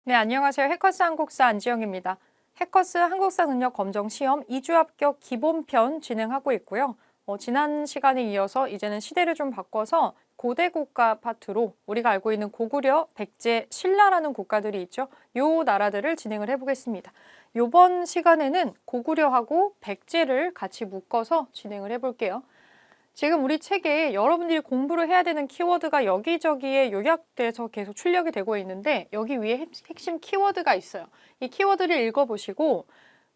네, 안녕하세요. 해커스 한국사 안지영입니다. 해커스 한국사 능력 검정 시험 2주 합격 기본편 진행하고 있고요. 지난 시간에 이어서 이제는 시대를 좀 바꿔서 고대 국가 파트로 우리가 알고 있는 고구려, 백제, 신라라는 국가들이 있죠. 요 나라들을 진행을 해보겠습니다. 요번 시간에는 고구려하고 백제를 같이 묶어서 진행을 해볼게요. 지금 우리 책에 여러분들이 공부를 해야 되는 키워드가 여기저기에 요약돼서 계속 출력이 되고 있는데 여기 위에 핵심 키워드가 있어요. 이 키워드를 읽어보시고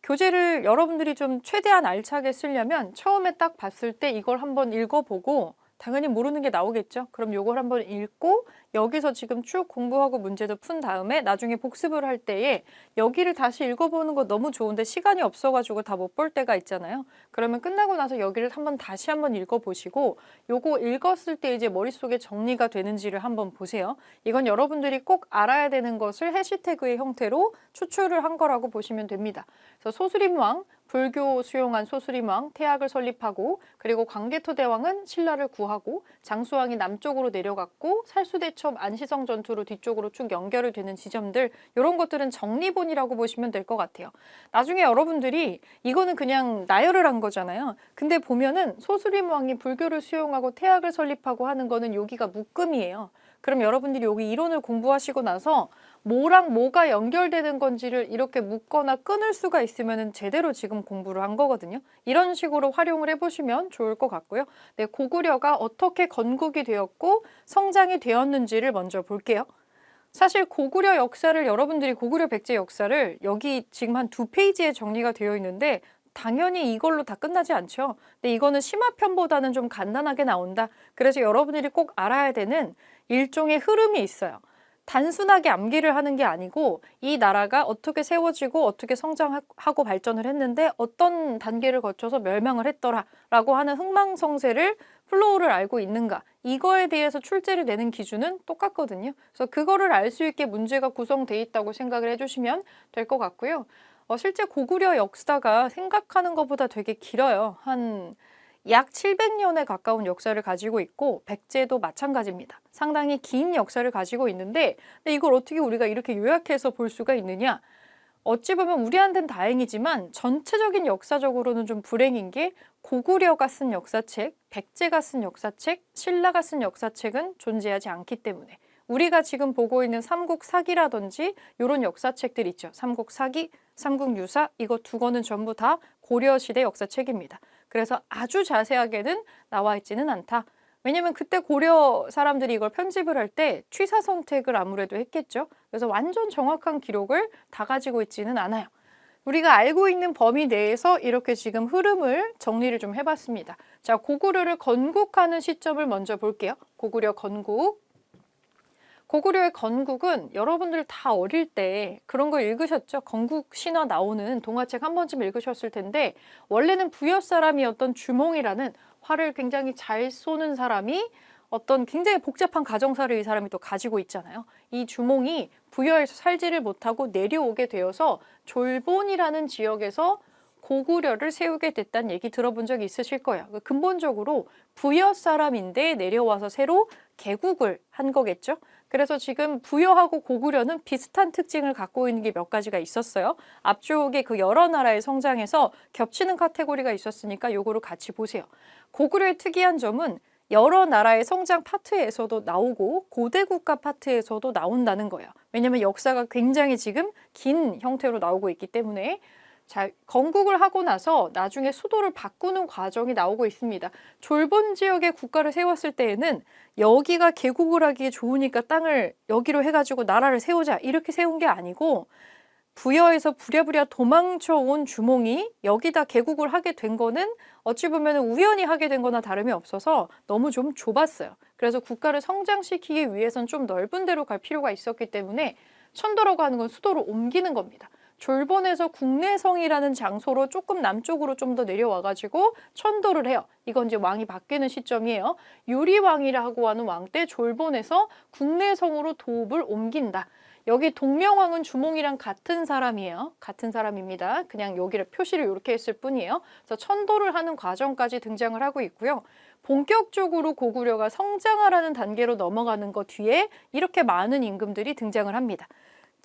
교재를 여러분들이 좀 최대한 알차게 쓰려면 처음에 딱 봤을 때 이걸 한번 읽어보고 당연히 모르는 게 나오겠죠. 그럼 요걸 한번 읽고 여기서 지금 쭉 공부하고 문제도 푼 다음에 나중에 복습을 할 때에 여기를 다시 읽어보는 거 너무 좋은데 시간이 없어가지고 다 못 볼 때가 있잖아요. 그러면 끝나고 나서 여기를 다시 한번 읽어보시고 요거 읽었을 때 이제 머릿속에 정리가 되는지를 한번 보세요. 이건 여러분들이 꼭 알아야 되는 것을 해시태그의 형태로 추출을 한 거라고 보시면 됩니다. 그래서 소수림왕, 불교 수용한 소수림왕 태학을 설립하고 그리고 광개토대왕은 신라를 구하고 장수왕이 남쪽으로 내려갔고 살수대첩 안시성 전투로 뒤쪽으로 쭉 연결이 되는 지점들 이런 것들은 정리본이라고 보시면 될 것 같아요. 나중에 여러분들이 이거는 그냥 나열을 한 거잖아요. 근데 보면은 소수림왕이 불교를 수용하고 태학을 설립하고 하는 거는 여기가 묶음이에요. 그럼 여러분들이 여기 이론을 공부하시고 나서 뭐랑 뭐가 연결되는 건지를 이렇게 묶거나 끊을 수가 있으면 제대로 지금 공부를 한 거거든요. 이런 식으로 활용을 해보시면 좋을 것 같고요. 네, 고구려가 어떻게 건국이 되었고 성장이 되었는지를 먼저 볼게요. 사실 고구려 역사를 여러분들이 고구려 백제 역사를 여기 지금 한 2페이지에 정리가 되어 있는데 당연히 이걸로 다 끝나지 않죠. 근데 이거는 심화편보다는 좀 간단하게 나온다. 그래서 여러분들이 꼭 알아야 되는 일종의 흐름이 있어요. 단순하게 암기를 하는 게 아니고 이 나라가 어떻게 세워지고 어떻게 성장하고 발전을 했는데 어떤 단계를 거쳐서 멸망을 했더라라고 하는 흥망성쇠를 플로우를 알고 있는가 이거에 대해서 출제를 내는 기준은 똑같거든요. 그래서 그거를 알 수 있게 문제가 구성돼 있다고 생각을 해주시면 될 것 같고요. 실제 고구려 역사가 생각하는 것보다 되게 길어요. 한 약 700년에 가까운 역사를 가지고 있고 백제도 마찬가지입니다. 상당히 긴 역사를 가지고 있는데 근데 이걸 어떻게 우리가 이렇게 요약해서 볼 수가 있느냐? 어찌 보면 우리한테는 다행이지만 전체적인 역사적으로는 좀 불행인 게 고구려가 쓴 역사책, 백제가 쓴 역사책, 신라가 쓴 역사책은 존재하지 않기 때문에 우리가 지금 보고 있는 삼국사기라든지 이런 역사책들 있죠. 삼국사기, 삼국유사 이거 두 권은 전부 다 고려시대 역사책입니다. 그래서 아주 자세하게는 나와 있지는 않다. 왜냐면 그때 고려 사람들이 이걸 편집을 할 때 취사 선택을 아무래도 했겠죠. 그래서 완전 정확한 기록을 다 가지고 있지는 않아요. 우리가 알고 있는 범위 내에서 이렇게 지금 흐름을 정리를 좀 해봤습니다. 자, 고구려를 건국하는 시점을 먼저 볼게요. 고구려 건국. 고구려의 건국은 여러분들 다 어릴 때 그런 거 읽으셨죠? 건국 신화 나오는 동화책 한 번쯤 읽으셨을 텐데 원래는 부여 사람이었던 주몽이라는 활을 굉장히 잘 쏘는 사람이 어떤 굉장히 복잡한 가정사를 이 사람이 또 가지고 있잖아요. 이 주몽이 부여에서 살지를 못하고 내려오게 되어서 졸본이라는 지역에서 고구려를 세우게 됐다는 얘기 들어본 적 있으실 거예요. 근본적으로 부여 사람인데 내려와서 새로 개국을 한 거겠죠. 그래서 지금 부여하고 고구려는 비슷한 특징을 갖고 있는 게 몇 가지가 있었어요. 앞쪽에 그 여러 나라의 성장에서 겹치는 카테고리가 있었으니까 요거를 같이 보세요. 고구려의 특이한 점은 여러 나라의 성장 파트에서도 나오고 고대 국가 파트에서도 나온다는 거예요. 왜냐하면 역사가 굉장히 지금 긴 형태로 나오고 있기 때문에 자, 건국을 하고 나서 나중에 수도를 바꾸는 과정이 나오고 있습니다. 졸본 지역에 국가를 세웠을 때에는 여기가 개국을 하기에 좋으니까 땅을 여기로 해가지고 나라를 세우자 이렇게 세운 게 아니고 부여에서 부랴부랴 도망쳐 온 주몽이 여기다 개국을 하게 된 거는 어찌 보면 우연히 하게 된 거나 다름이 없어서 너무 좀 좁았어요. 그래서 국가를 성장시키기 위해선 좀 넓은 데로 갈 필요가 있었기 때문에 천도라고 하는 건 수도로 옮기는 겁니다. 졸본에서 국내성이라는 장소로 조금 남쪽으로 좀 더 내려와가지고 천도를 해요. 이건 이제 왕이 바뀌는 시점이에요. 유리왕이라고 하는 왕 때 졸본에서 국내성으로 도읍을 옮긴다. 여기 동명왕은 주몽이랑 같은 사람이에요. 같은 사람입니다. 그냥 여기를 표시를 이렇게 했을 뿐이에요. 그래서 천도를 하는 과정까지 등장을 하고 있고요. 본격적으로 고구려가 성장하라는 단계로 넘어가는 것 뒤에 이렇게 많은 임금들이 등장을 합니다.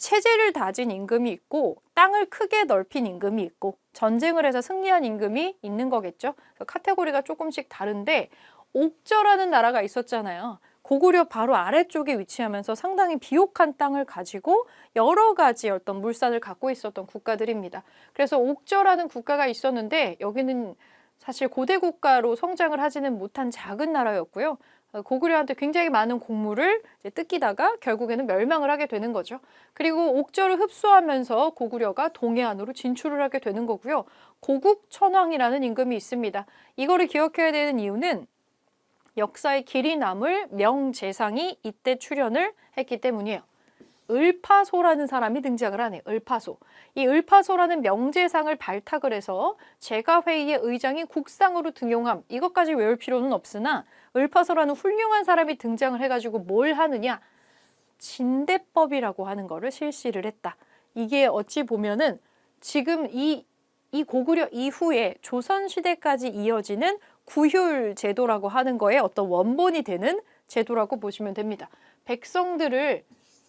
체제를 다진 임금이 있고 땅을 크게 넓힌 임금이 있고 전쟁을 해서 승리한 임금이 있는 거겠죠. 그래서 카테고리가 조금씩 다른데 옥저라는 나라가 있었잖아요. 고구려 바로 아래쪽에 위치하면서 상당히 비옥한 땅을 가지고 여러 가지 어떤 물산을 갖고 있었던 국가들입니다. 그래서 옥저라는 국가가 있었는데 여기는 사실 고대 국가로 성장을 하지는 못한 작은 나라였고요. 고구려한테 굉장히 많은 곡물을 뜯기다가 결국에는 멸망을 하게 되는 거죠. 그리고 옥저를 흡수하면서 고구려가 동해안으로 진출을 하게 되는 거고요. 고국천왕이라는 임금이 있습니다. 이거를 기억해야 되는 이유는 역사에 길이 남을 명재상이 이때 출연을 했기 때문이에요. 을파소라는 사람이 등장을 하네요. 을파소. 이 을파소라는 명재상을 발탁을 해서 제가회의의 의장이 국상으로 등용함. 이것까지 외울 필요는 없으나 을파소라는 훌륭한 사람이 등장을 해가지고 뭘 하느냐. 진대법이라고 하는 거를 실시를 했다. 이게 어찌 보면은 지금 이 고구려 이후에 조선시대까지 이어지는 구휼 제도라고 하는 거에 어떤 원본이 되는 제도라고 보시면 됩니다. 백성들을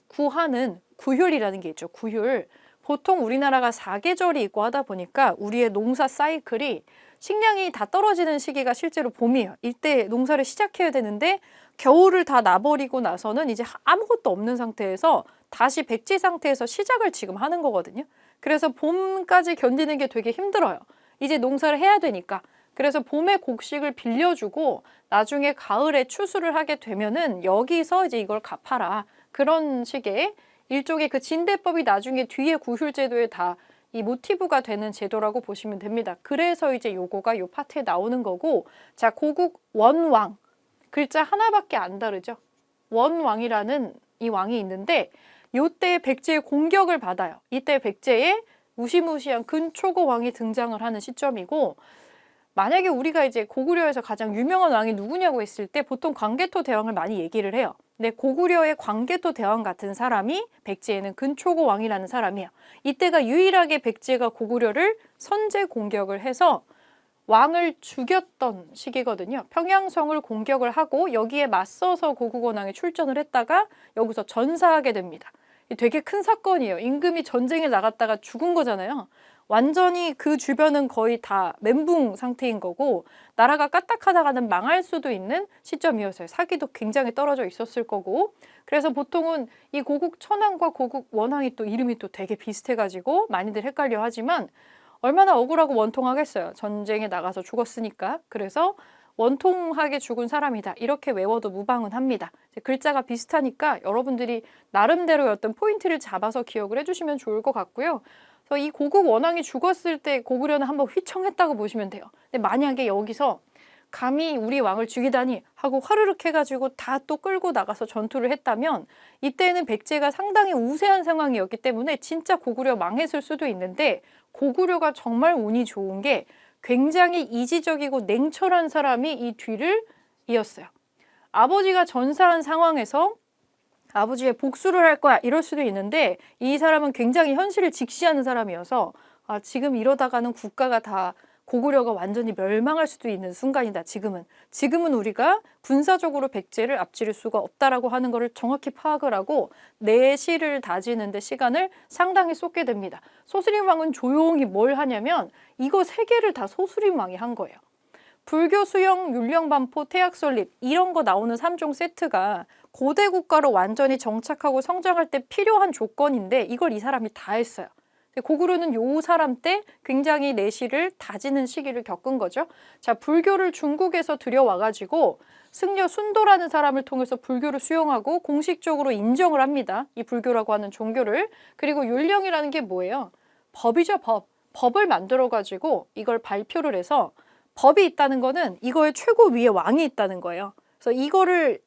구하는 구휼이라는 게 있죠. 구휼. 보통 우리나라가 사계절이 있고 하다 보니까 우리의 농사 사이클이 식량이 다 떨어지는 시기가 실제로 봄이에요. 이때 농사를 시작해야 되는데 겨울을 다 놔버리고 나서는 이제 아무것도 없는 상태에서 다시 백지 상태에서 시작을 지금 하는 거거든요. 그래서 봄까지 견디는 게 되게 힘들어요. 이제 농사를 해야 되니까. 그래서 봄에 곡식을 빌려주고 나중에 가을에 추수를 하게 되면은 여기서 이제 이걸 갚아라. 그런 식의 일종의 그 진대법이 나중에 뒤에 구휼제도에 다 이 모티브가 되는 제도라고 보시면 됩니다. 그래서 이제 요거가 요 파트에 나오는 거고, 자, 고국 원왕. 글자 하나밖에 안 다르죠. 원왕이라는 이 왕이 있는데 요때 백제의 공격을 받아요. 이때 백제에 무시무시한 근초고 왕이 등장을 하는 시점이고, 만약에 우리가 이제 고구려에서 가장 유명한 왕이 누구냐고 했을 때 보통 광개토 대왕을 많이 얘기를 해요. 근데 고구려의 광개토 대왕 같은 사람이 백제에는 근초고 왕이라는 사람이에요. 이때가 유일하게 백제가 고구려를 선제 공격을 해서 왕을 죽였던 시기거든요. 평양성을 공격을 하고 여기에 맞서서 고국원왕이 출전을 했다가 여기서 전사하게 됩니다. 되게 큰 사건이에요. 임금이 전쟁에 나갔다가 죽은 거잖아요. 완전히 그 주변은 거의 다 멘붕 상태인 거고 나라가 까딱하다가는 망할 수도 있는 시점이었어요. 사기도 굉장히 떨어져 있었을 거고. 그래서 보통은 이 고국 천왕과 고국 원왕이 또 이름이 또 되게 비슷해가지고 많이들 헷갈려 하지만 얼마나 억울하고 원통하겠어요. 전쟁에 나가서 죽었으니까. 그래서 원통하게 죽은 사람이다. 이렇게 외워도 무방은 합니다. 글자가 비슷하니까 여러분들이 나름대로의 어떤 포인트를 잡아서 기억을 해주시면 좋을 것 같고요. 그래서 이 고국 원왕이 죽었을 때 고구려는 한번 휘청했다고 보시면 돼요. 근데 만약에 여기서 감히 우리 왕을 죽이다니 하고 화르륵 해가지고 다 또 끌고 나가서 전투를 했다면 이때는 백제가 상당히 우세한 상황이었기 때문에 진짜 고구려 망했을 수도 있는데 고구려가 정말 운이 좋은 게 굉장히 이지적이고 냉철한 사람이 이 뒤를 이었어요. 아버지가 전사한 상황에서 아버지의 복수를 할 거야 이럴 수도 있는데 이 사람은 굉장히 현실을 직시하는 사람이어서 지금 이러다가는 국가가 다 고구려가 완전히 멸망할 수도 있는 순간이다. 지금은 우리가 군사적으로 백제를 앞지를 수가 없다라고 하는 것을 정확히 파악을 하고 내실을 다지는 데 시간을 상당히 쏟게 됩니다. 소스림 왕은 조용히 뭘 하냐면 이거 세 개를 다 소스림 왕이 한 거예요. 불교, 수영, 율령, 반포, 태약, 설립 이런 거 나오는 3종 세트가 고대 국가로 완전히 정착하고 성장할 때 필요한 조건인데 이걸 이 사람이 다 했어요. 고구려는 요 사람 때 굉장히 내실을 다지는 시기를 겪은 거죠. 자, 불교를 중국에서 들여와가지고 승려 순도라는 사람을 통해서 불교를 수용하고 공식적으로 인정을 합니다. 이 불교라고 하는 종교를. 그리고 율령이라는 게 뭐예요? 법이죠, 법. 법을 만들어가지고 이걸 발표를 해서 법이 있다는 거는 이거의 최고 위에 왕이 있다는 거예요. 그래서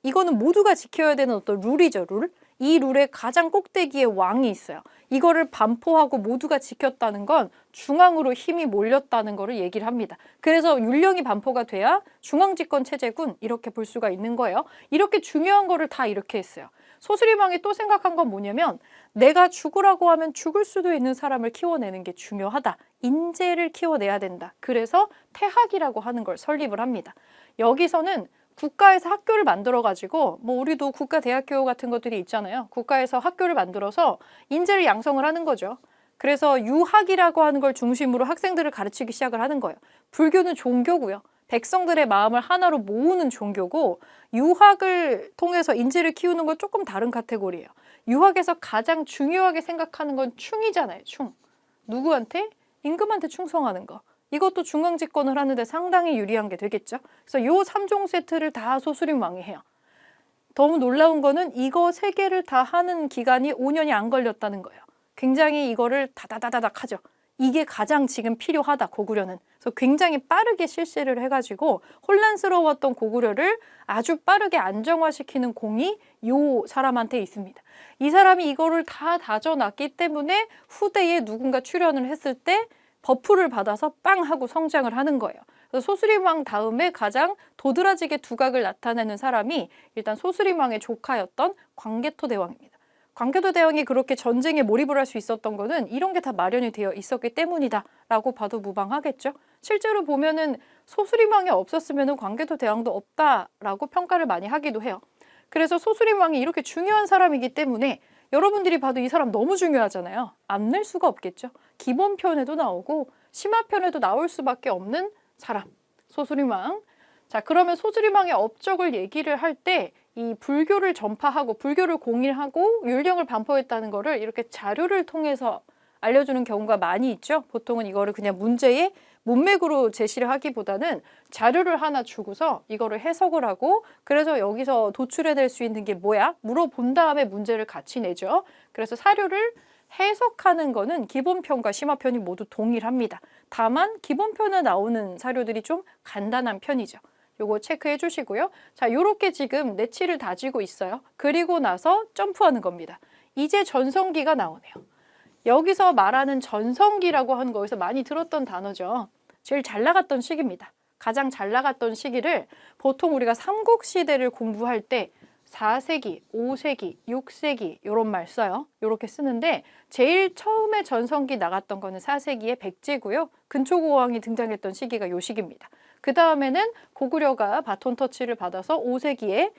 이거는 모두가 지켜야 되는 어떤 룰이죠, 룰. 이 룰의 가장 꼭대기에 왕이 있어요. 이거를 반포하고 모두가 지켰다는 건 중앙으로 힘이 몰렸다는 거를 얘기를 합니다. 그래서 율령이 반포가 돼야 중앙집권 체제군 이렇게 볼 수가 있는 거예요. 이렇게 중요한 거를 다 이렇게 했어요. 소스리왕이 또 생각한 건 뭐냐면 내가 죽으라고 하면 죽을 수도 있는 사람을 키워내는 게 중요하다. 인재를 키워내야 된다. 그래서 태학이라고 하는 걸 설립을 합니다. 여기서는 국가에서 학교를 만들어가지고 뭐 우리도 국가대학교 같은 것들이 있잖아요. 국가에서 학교를 만들어서 인재를 양성을 하는 거죠. 그래서 유학이라고 하는 걸 중심으로 학생들을 가르치기 시작을 하는 거예요. 불교는 종교고요. 백성들의 마음을 하나로 모으는 종교고 유학을 통해서 인재를 키우는 건 조금 다른 카테고리예요. 유학에서 가장 중요하게 생각하는 건 충이잖아요. 충. 누구한테? 임금한테 충성하는 거. 이것도 중앙 집권을 하는데 상당히 유리한 게 되겠죠. 그래서 요 3종 세트를 다 소수림 왕이 해요. 너무 놀라운 거는 이거 3개를 다 하는 기간이 5년이 안 걸렸다는 거예요. 굉장히 이거를 다다다다닥 하죠. 이게 가장 지금 필요하다, 고구려는. 그래서 굉장히 빠르게 실시를 해가지고 혼란스러웠던 고구려를 아주 빠르게 안정화시키는 공이 요 사람한테 있습니다. 이 사람이 이거를 다 다져놨기 때문에 후대에 누군가 출연을 했을 때 버프를 받아서 빵 하고 성장을 하는 거예요. 그래서 소수림왕 다음에 가장 도드라지게 두각을 나타내는 사람이 일단 소수림왕의 조카였던 광개토대왕입니다. 광개토대왕이 그렇게 전쟁에 몰입을 할 수 있었던 거는 이런 게 다 마련이 되어 있었기 때문이다 라고 봐도 무방하겠죠. 실제로 보면은 소수림왕이 없었으면 광개토대왕도 없다라고 평가를 많이 하기도 해요. 그래서 소수림왕이 이렇게 중요한 사람이기 때문에 여러분들이 봐도 이 사람 너무 중요하잖아요. 안 낼 수가 없겠죠. 기본편에도 나오고 심화편에도 나올 수밖에 없는 사람, 소수림왕. 자, 그러면 소수림왕의 업적을 얘기를 할 때 이 불교를 전파하고 불교를 공인하고 율령을 반포했다는 거를 이렇게 자료를 통해서 알려주는 경우가 많이 있죠. 보통은 이거를 그냥 문제의 문맥으로 제시를 하기보다는 자료를 하나 주고서 이거를 해석을 하고 그래서 여기서 도출해낼 수 있는 게 뭐야? 물어본 다음에 문제를 같이 내죠. 그래서 사료를 해석하는 거는 기본편과 심화편이 모두 동일합니다. 다만 기본편에 나오는 사료들이 좀 간단한 편이죠. 요거 체크해 주시고요. 자, 요렇게 지금 내치를 다지고 있어요. 그리고 나서 점프하는 겁니다. 이제 전성기가 나오네요. 여기서 말하는 전성기라고 하는 거에서 많이 들었던 단어죠. 제일 잘 나갔던 시기입니다. 가장 잘 나갔던 시기를 보통 우리가 삼국시대를 공부할 때 4세기, 5세기, 6세기 이런 말 써요. 이렇게 쓰는데 제일 처음에 전성기 나갔던 거는 4세기의 백제고요. 근초고왕이 등장했던 시기가 요 시기입니다. 그 다음에는 고구려가 바톤 터치를 받아서 5세기에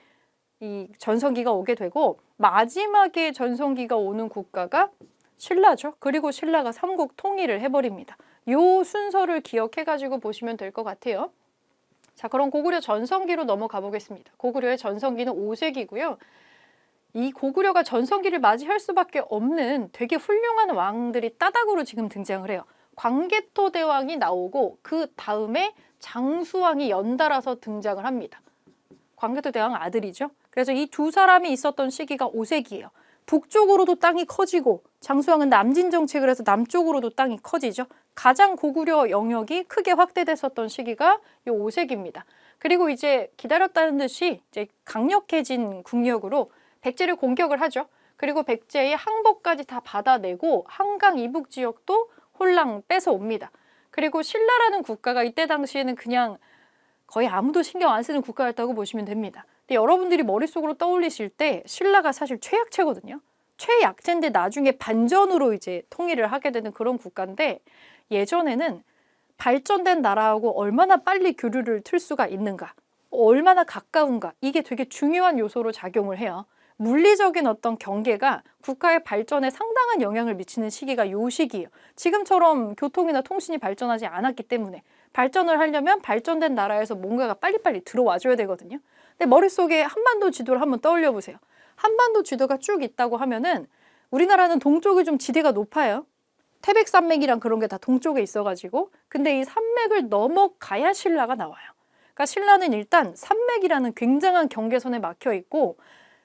이 전성기가 오게 되고 마지막에 전성기가 오는 국가가 신라죠. 그리고 신라가 삼국 통일을 해버립니다. 요 순서를 기억해가지고 보시면 될 것 같아요. 자, 그럼 고구려 전성기로 넘어가 보겠습니다. 고구려의 전성기는 5세기고요. 이 고구려가 전성기를 맞이할 수밖에 없는 되게 훌륭한 왕들이 따닥으로 지금 등장을 해요. 광개토대왕이 나오고 그 다음에 장수왕이 연달아서 등장을 합니다. 광개토대왕 아들이죠. 그래서 이 두 사람이 있었던 시기가 5세기예요. 북쪽으로도 땅이 커지고 장수왕은 남진 정책을 해서 남쪽으로도 땅이 커지죠. 가장 고구려 영역이 크게 확대됐었던 시기가 이 5세기입니다. 그리고 이제 기다렸다는 듯이 이제 강력해진 국력으로 백제를 공격을 하죠. 그리고 백제의 항복까지 다 받아내고 한강 이북 지역도 홀랑 뺏어옵니다. 그리고 신라라는 국가가 이때 당시에는 그냥 거의 아무도 신경 안 쓰는 국가였다고 보시면 됩니다. 근데 여러분들이 머릿속으로 떠올리실 때 신라가 사실 최약체거든요. 최약체인데 나중에 반전으로 이제 통일을 하게 되는 그런 국가인데 예전에는 발전된 나라하고 얼마나 빨리 교류를 틀 수가 있는가, 얼마나 가까운가 이게 되게 중요한 요소로 작용을 해요. 물리적인 어떤 경계가 국가의 발전에 상당한 영향을 미치는 시기가 요 시기예요. 지금처럼 교통이나 통신이 발전하지 않았기 때문에 발전을 하려면 발전된 나라에서 뭔가가 빨리빨리 들어와줘야 되거든요. 근데 머릿속에 한반도 지도를 한번 떠올려 보세요. 한반도 지도가 쭉 있다고 하면은 우리나라는 동쪽이 좀 지대가 높아요. 태백산맥이랑 그런 게 다 동쪽에 있어가지고 근데 이 산맥을 넘어가야 신라가 나와요. 그러니까 신라는 일단 산맥이라는 굉장한 경계선에 막혀 있고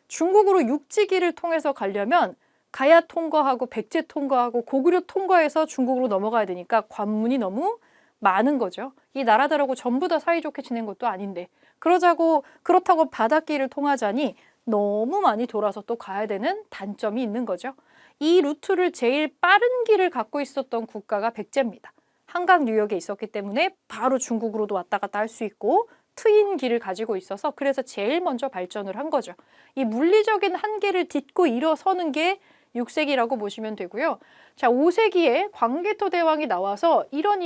중국으로 육지기를 통해서 가려면 가야 통과하고 백제 통과하고 고구려 통과해서 중국으로 넘어가야 되니까 관문이 너무 많은 거죠. 이 나라들하고 전부 다 사이좋게 지낸 것도 아닌데 그렇다고 바닷길을 통하자니 너무 많이 돌아서 또 가야 되는 단점이 있는 거죠. 이 루트를 제일 빠른 길을 갖고 있었던 국가가 백제입니다. 한강 유역에 있었기 때문에 바로 중국으로도 왔다 갔다 할 수 있고 트인 길을 가지고 있어서 그래서 제일 먼저 발전을 한 거죠. 이 물리적인 한계를 딛고 일어서는 게 6세기라고 보시면 되고요. 자, 5세기에 광개토대왕이 나와서 이런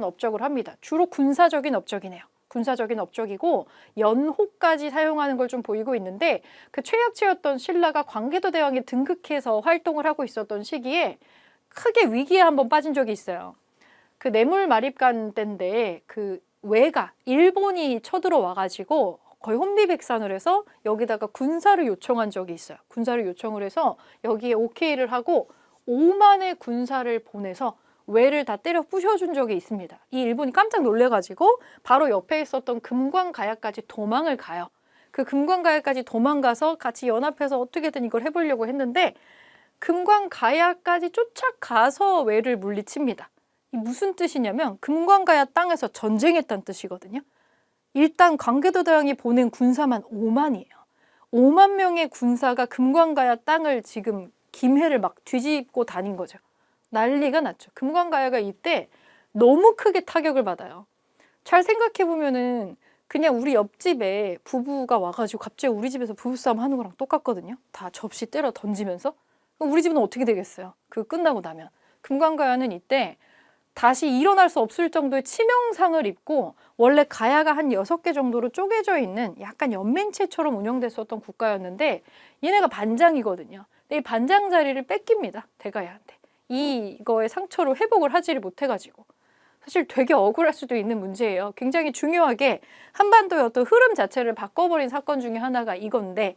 업적을 합니다. 주로 군사적인 업적이네요. 군사적인 업적이고 연호까지 사용하는 걸 좀 보이고 있는데 그 최약체였던 신라가 광개도 대왕에 등극해서 활동을 하고 있었던 시기에 크게 위기에 한번 빠진 적이 있어요. 그 뇌물 마립간 때인데 그 외가 일본이 쳐들어와가지고 거의 혼비백산을 해서 여기다가 군사를 요청한 적이 있어요. 군사를 요청을 해서 여기에 오케이를 하고 5만의 군사를 보내서 외를 다 때려 부셔준 적이 있습니다. 이 일본이 깜짝 놀래가지고 바로 옆에 있었던 금관가야까지 도망을 가요. 그 금관가야까지 도망가서 같이 연합해서 어떻게든 이걸 해보려고 했는데 금관가야까지 쫓아가서 외를 물리칩니다. 이 무슨 뜻이냐면 금관가야 땅에서 전쟁했다는 뜻이거든요. 일단 광개도 대왕이 보낸 군사만 5만이에요. 5만 명의 군사가 금관가야 땅을 지금 김해를 막 뒤집고 다닌 거죠. 난리가 났죠. 금관가야가 이때 너무 크게 타격을 받아요. 잘 생각해보면은 그냥 우리 옆집에 부부가 와가지고 갑자기 우리 집에서 부부싸움 하는 거랑 똑같거든요. 다 접시 때려 던지면서. 그럼 우리 집은 어떻게 되겠어요? 그거 끝나고 나면. 금관가야는 이때 다시 일어날 수 없을 정도의 치명상을 입고 원래 가야가 한 6개 정도로 쪼개져 있는 약간 연맹체처럼 운영됐었던 국가였는데 얘네가 반장이거든요. 근데 이 반장 자리를 뺏깁니다. 대가야한테. 이거의 상처로 회복을 하지를 못해가지고. 사실 되게 억울할 수도 있는 문제예요. 굉장히 중요하게 한반도의 어떤 흐름 자체를 바꿔버린 사건 중에 하나가 이건데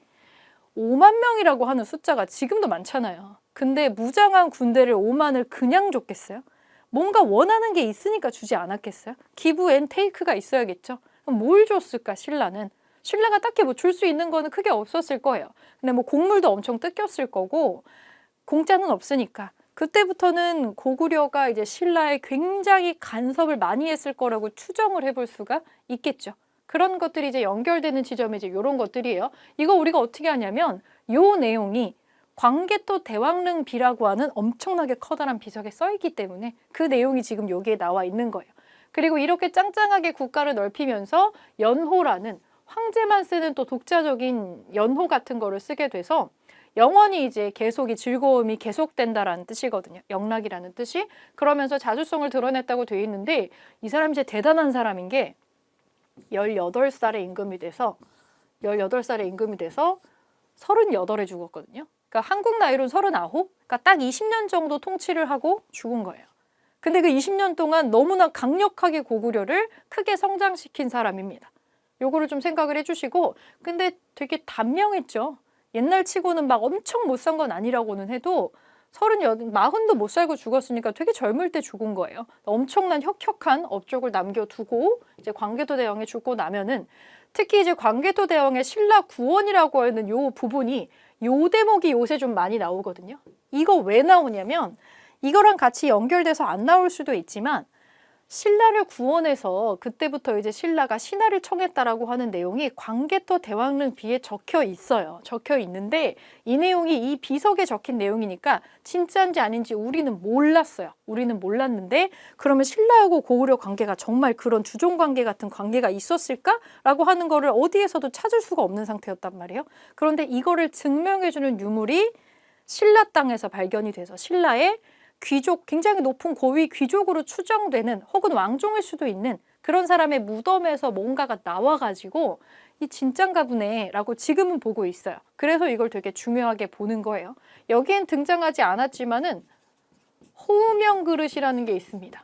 5만 명이라고 하는 숫자가 지금도 많잖아요. 근데 무장한 군대를 5만을 그냥 줬겠어요? 뭔가 원하는 게 있으니까 주지 않았겠어요? 기브 앤 테이크가 있어야겠죠? 그럼 뭘 줬을까, 신라는? 신라가 딱히 뭐 줄 수 있는 거는 크게 없었을 거예요. 근데 뭐 곡물도 엄청 뜯겼을 거고 공짜는 없으니까. 그때부터는 고구려가 이제 신라에 굉장히 간섭을 많이 했을 거라고 추정을 해볼 수가 있겠죠. 그런 것들이 이제 연결되는 지점이 이제 이런 것들이에요. 이거 우리가 어떻게 하냐면 요 내용이 광개토 대왕릉비라고 하는 엄청나게 커다란 비석에 써있기 때문에 그 내용이 지금 여기에 나와 있는 거예요. 그리고 이렇게 짱짱하게 국가를 넓히면서 연호라는 황제만 쓰는 또 독자적인 연호 같은 거를 쓰게 돼서 영원히 이제 계속이 즐거움이 계속된다라는 뜻이거든요. 영락이라는 뜻이. 그러면서 자주성을 드러냈다고 되어 있는데 이 사람이 이제 대단한 사람인 게 18살에 임금이 돼서 38에 죽었거든요. 그러니까 한국 나이로는 39? 그러니까 딱 20년 정도 통치를 하고 죽은 거예요. 근데 그 20년 동안 너무나 강력하게 고구려를 크게 성장시킨 사람입니다. 요거를 좀 생각을 해주시고 근데 되게 단명했죠. 옛날 치고는 막 엄청 못 산 건 아니라고는 해도 40도 못 살고 죽었으니까 되게 젊을 때 죽은 거예요. 엄청난 혁혁한 업적을 남겨두고 이제 광개토 대왕이 죽고 나면은 특히 이제 광개토 대왕의 신라 구원이라고 하는 요 부분이 요 대목이 요새 좀 많이 나오거든요. 이거 왜 나오냐면 이거랑 같이 연결돼서 안 나올 수도 있지만 신라를 구원해서 그때부터 이제 신라가 신하를 청했다라고 하는 내용이 광개토 대왕릉비에 적혀 있어요. 적혀 있는데 이 내용이 이 비석에 적힌 내용이니까 진짜인지 아닌지 우리는 몰랐어요. 우리는 몰랐는데 그러면 신라하고 고구려 관계가 정말 그런 주종 관계 같은 관계가 있었을까라고 하는 거를 어디에서도 찾을 수가 없는 상태였단 말이에요. 그런데 이거를 증명해주는 유물이 신라 땅에서 발견이 돼서 신라의 귀족, 굉장히 높은 고위 귀족으로 추정되는 혹은 왕종일 수도 있는 그런 사람의 무덤에서 뭔가가 나와가지고 이 진짠가 보네 라고 지금은 보고 있어요. 그래서 이걸 되게 중요하게 보는 거예요. 여기엔 등장하지 않았지만은 호우명 그릇이라는 게 있습니다.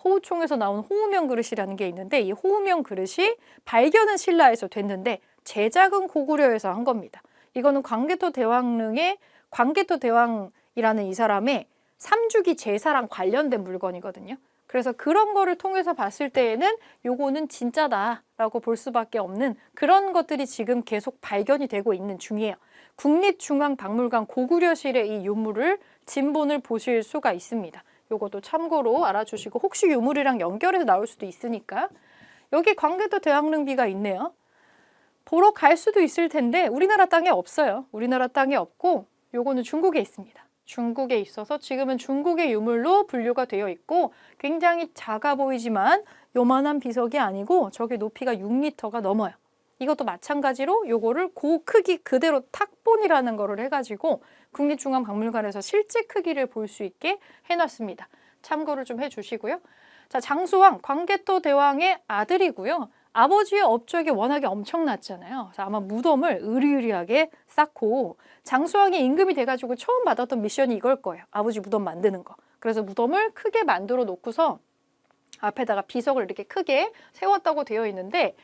호우총에서 나온 호우명 그릇이라는 게 있는데 이 호우명 그릇이 발견은 신라에서 됐는데 제작은 고구려에서 한 겁니다. 이거는 광개토 대왕릉의 광개토 대왕이라는 이 사람의 삼주기 제사랑 관련된 물건이거든요. 그래서 그런 거를 통해서 봤을 때에는 요거는 진짜다라고 볼 수밖에 없는 그런 것들이 지금 계속 발견이 되고 있는 중이에요. 국립중앙박물관 고구려실의 이 유물을 진본을 보실 수가 있습니다. 요것도 참고로 알아주시고 혹시 유물이랑 연결해서 나올 수도 있으니까 여기 광개토 대왕릉비가 있네요. 보러 갈 수도 있을 텐데 우리나라 땅에 없어요. 우리나라 땅에 없고 요거는 중국에 있습니다. 중국에 있어서 지금은 중국의 유물로 분류가 되어 있고 굉장히 작아 보이지만 요만한 비석이 아니고 저게 높이가 6m가 넘어요. 이것도 마찬가지로 요거를 그 크기 그대로 탁본이라는 거를 해가지고 국립중앙박물관에서 실제 크기를 볼 수 있게 해놨습니다. 참고를 좀 해주시고요. 자, 장수왕, 광개토 대왕의 아들이고요. 아버지의 업적이 워낙에 엄청났잖아요. 그래서 아마 무덤을 으리으리하게 쌓고 장수왕이 임금이 돼가지고 처음 받았던 미션이 이걸 거예요. 아버지 무덤 만드는 거. 그래서 무덤을 크게 만들어 놓고서 앞에다가 비석을 이렇게 크게 세웠다고 되어 있는데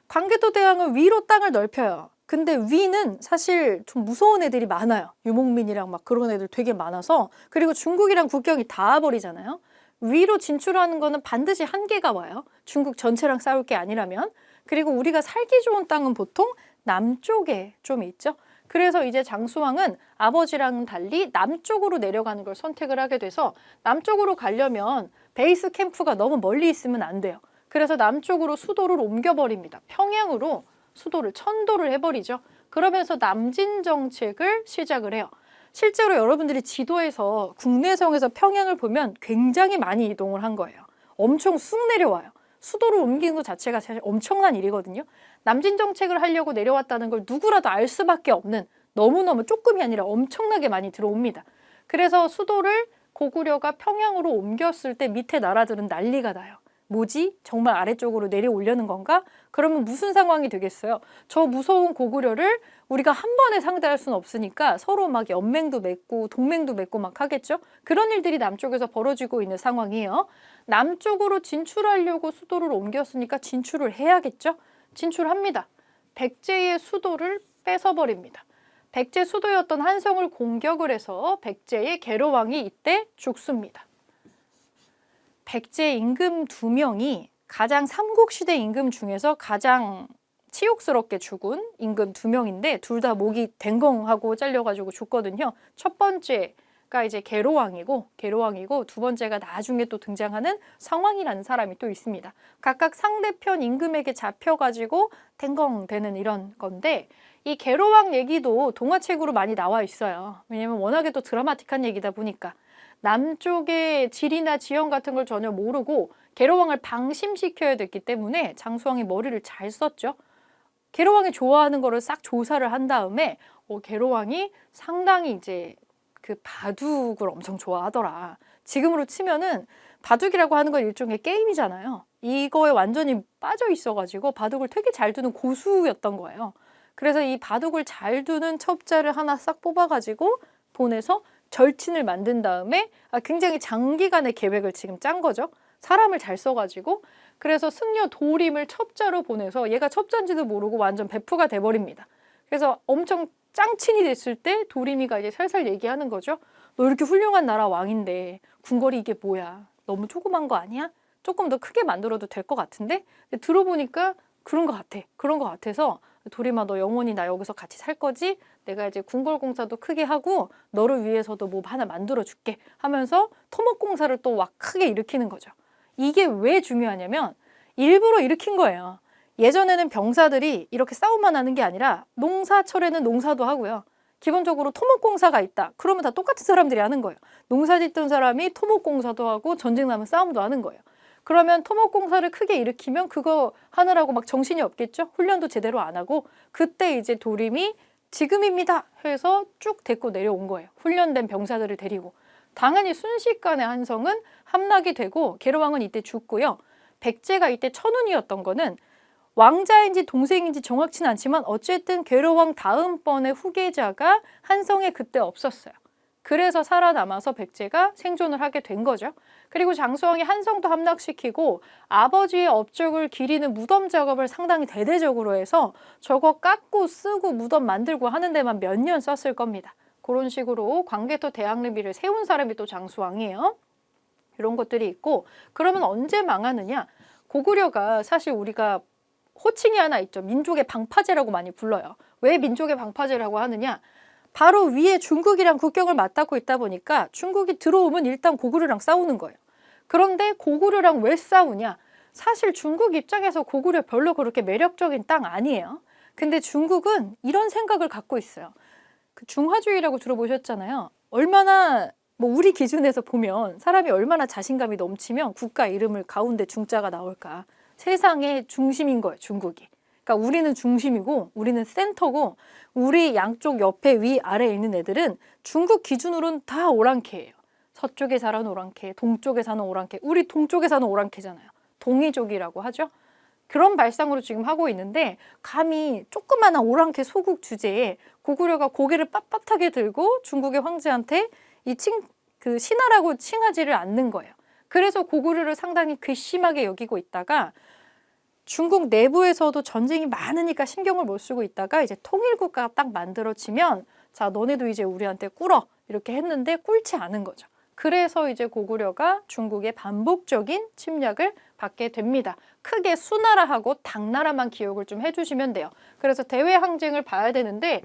광개토 대왕은 위로 땅을 넓혀요. 근데 위는 사실 좀 무서운 애들이 많아요. 유목민이랑 막 그런 애들 되게 많아서. 그리고 중국이랑 국경이 닿아버리잖아요. 위로 진출하는 거는 반드시 한계가 와요. 중국 전체랑 싸울 게 아니라면. 그리고 우리가 살기 좋은 땅은 보통 남쪽에 좀 있죠. 그래서 이제 장수왕은 아버지랑 달리 남쪽으로 내려가는 걸 선택을 하게 돼서 남쪽으로 가려면 베이스 캠프가 너무 멀리 있으면 안 돼요. 그래서 남쪽으로 수도를 옮겨버립니다. 평양으로 수도를 천도를 해버리죠. 그러면서 남진 정책을 시작을 해요. 실제로 여러분들이 지도에서 국내성에서 평양을 보면 굉장히 많이 이동을 한 거예요. 엄청 쑥 내려와요. 수도를 옮기는 것 자체가 사실 엄청난 일이거든요. 남진 정책을 하려고 내려왔다는 걸 누구라도 알 수밖에 없는 너무너무 조금이 아니라 엄청나게 많이 들어옵니다. 그래서 수도를 고구려가 평양으로 옮겼을 때 밑에 나라들은 난리가 나요. 뭐지? 정말 아래쪽으로 내려오려는 건가? 그러면 무슨 상황이 되겠어요? 저 무서운 고구려를 우리가 한 번에 상대할 수는 없으니까 서로 막 연맹도 맺고 동맹도 맺고 막 하겠죠? 그런 일들이 남쪽에서 벌어지고 있는 상황이에요. 남쪽으로 진출하려고 수도를 옮겼으니까 진출을 해야겠죠? 진출합니다. 백제의 수도를 뺏어버립니다. 백제 수도였던 한성을 공격을 해서 백제의 계로왕이 이때 죽습니다. 백제 임금 2명이 가장 삼국시대 임금 중에서 가장 치욕스럽게 죽은 임금 2명인데 둘 다 목이 댕공하고 잘려가지고 죽거든요. 첫 번째가 이제 계로왕이고 두 번째가 나중에 또 등장하는 성왕이라는 사람이 또 있습니다. 각각 상대편 임금에게 잡혀가지고 댕공되는 이런 건데 이 계로왕 얘기도 동화책으로 많이 나와 있어요. 왜냐면 워낙에 또 드라마틱한 얘기다 보니까. 남쪽의 지리나 지형 같은 걸 전혀 모르고 계로왕을 방심시켜야 됐기 때문에 장수왕이 머리를 잘 썼죠. 계로왕이 좋아하는 거를 싹 조사를 한 다음에 계로왕이 상당히 이제 그 바둑을 엄청 좋아하더라. 지금으로 치면은 바둑이라고 하는 건 일종의 게임이잖아요. 이거에 완전히 빠져 있어가지고 바둑을 되게 잘 두는 고수였던 거예요. 그래서 이 바둑을 잘 두는 첩자를 하나 싹 뽑아가지고 보내서 절친을 만든 다음에 굉장히 장기간의 계획을 지금 짠 거죠. 사람을 잘 써가지고. 그래서 승려 도림을 첩자로 보내서 얘가 첩자인지도 모르고 완전 베프가 돼버립니다. 그래서 엄청 짱친이 됐을 때 도림이가 이제 살살 얘기하는 거죠. 너 이렇게 훌륭한 나라 왕인데 궁궐이 이게 뭐야? 너무 조그만 거 아니야? 조금 더 크게 만들어도 될 것 같은데? 근데 들어보니까 그런 것 같아. 그런 것 같아서 도림아 너 영원히 나 여기서 같이 살 거지? 내가 이제 궁궐공사도 크게 하고 너를 위해서도 뭐 하나 만들어 줄게 하면서 토목공사를 또 막 크게 일으키는 거죠. 이게 왜 중요하냐면 일부러 일으킨 거예요. 예전에는 병사들이 이렇게 싸움만 하는 게 아니라 농사철에는 농사도 하고요. 기본적으로 토목공사가 있다. 그러면 다 똑같은 사람들이 하는 거예요. 농사 짓던 사람이 토목공사도 하고 전쟁 나면 싸움도 하는 거예요. 그러면 토목공사를 크게 일으키면 그거 하느라고 막 정신이 없겠죠? 훈련도 제대로 안 하고 그때 이제 도림이 지금입니다 해서 쭉 데리고 내려온 거예요. 훈련된 병사들을 데리고. 당연히 순식간에 한성은 함락이 되고 계로왕은 이때 죽고요. 백제가 이때 천운이었던 거는 왕자인지 동생인지 정확치는 않지만 어쨌든 계로왕 다음번의 후계자가 한성에 그때 없었어요. 그래서 살아남아서 백제가 생존을 하게 된 거죠. 그리고 장수왕이 한성도 함락시키고 아버지의 업적을 기리는 무덤 작업을 상당히 대대적으로 해서 저거 깎고 쓰고 무덤 만들고 하는 데만 몇 년 썼을 겁니다. 그런 식으로 광개토 대왕릉비를 세운 사람이 또 장수왕이에요. 이런 것들이 있고 그러면 언제 망하느냐? 고구려가 사실 우리가 호칭이 하나 있죠. 민족의 방파제라고 많이 불러요. 왜 민족의 방파제라고 하느냐? 바로 위에 중국이랑 국경을 맞닿고 있다 보니까 중국이 들어오면 일단 고구려랑 싸우는 거예요. 그런데 고구려랑 왜 싸우냐? 사실 중국 입장에서 고구려 별로 그렇게 매력적인 땅 아니에요. 근데 중국은 이런 생각을 갖고 있어요. 그 중화주의라고 들어보셨잖아요. 얼마나 우리 기준에서 보면 사람이 얼마나 자신감이 넘치면 국가 이름을 가운데 중자가 나올까. 세상의 중심인 거예요, 중국이. 그러니까 우리는 중심이고 우리는 센터고 우리 양쪽 옆에 위 아래에 있는 애들은 중국 기준으로는 다 오랑캐예요. 서쪽에 사는 오랑캐, 동쪽에 사는 오랑캐. 우리 동쪽에 사는 오랑캐잖아요. 동이족이라고 하죠. 그런 발상으로 지금 하고 있는데 감히 조그마한 오랑캐 소국 주제에 고구려가 고개를 빳빳하게 들고 중국의 황제한테 그 신하라고 칭하지를 않는 거예요. 그래서 고구려를 상당히 괘씸하게 여기고 있다가 중국 내부에서도 전쟁이 많으니까 신경을 못 쓰고 있다가 이제 통일국가가 딱 만들어지면 자, 너네도 이제 우리한테 꿇어. 이렇게 했는데 꿇지 않은 거죠. 그래서 이제 고구려가 중국의 반복적인 침략을 받게 됩니다. 크게 수나라하고 당나라만 기억을 좀 해주시면 돼요. 그래서 대외 항쟁을 봐야 되는데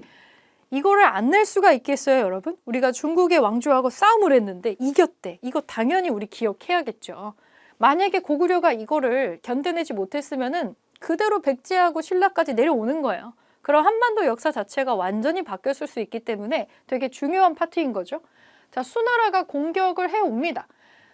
이거를 안 낼 수가 있겠어요, 여러분? 우리가 중국의 왕조하고 싸움을 했는데 이겼대. 이거 당연히 우리 기억해야겠죠. 만약에 고구려가 이거를 견뎌내지 못했으면은 그대로 백제하고 신라까지 내려오는 거예요. 그럼 한반도 역사 자체가 완전히 바뀌었을 수 있기 때문에 되게 중요한 파트인 거죠. 자, 수나라가 공격을 해옵니다.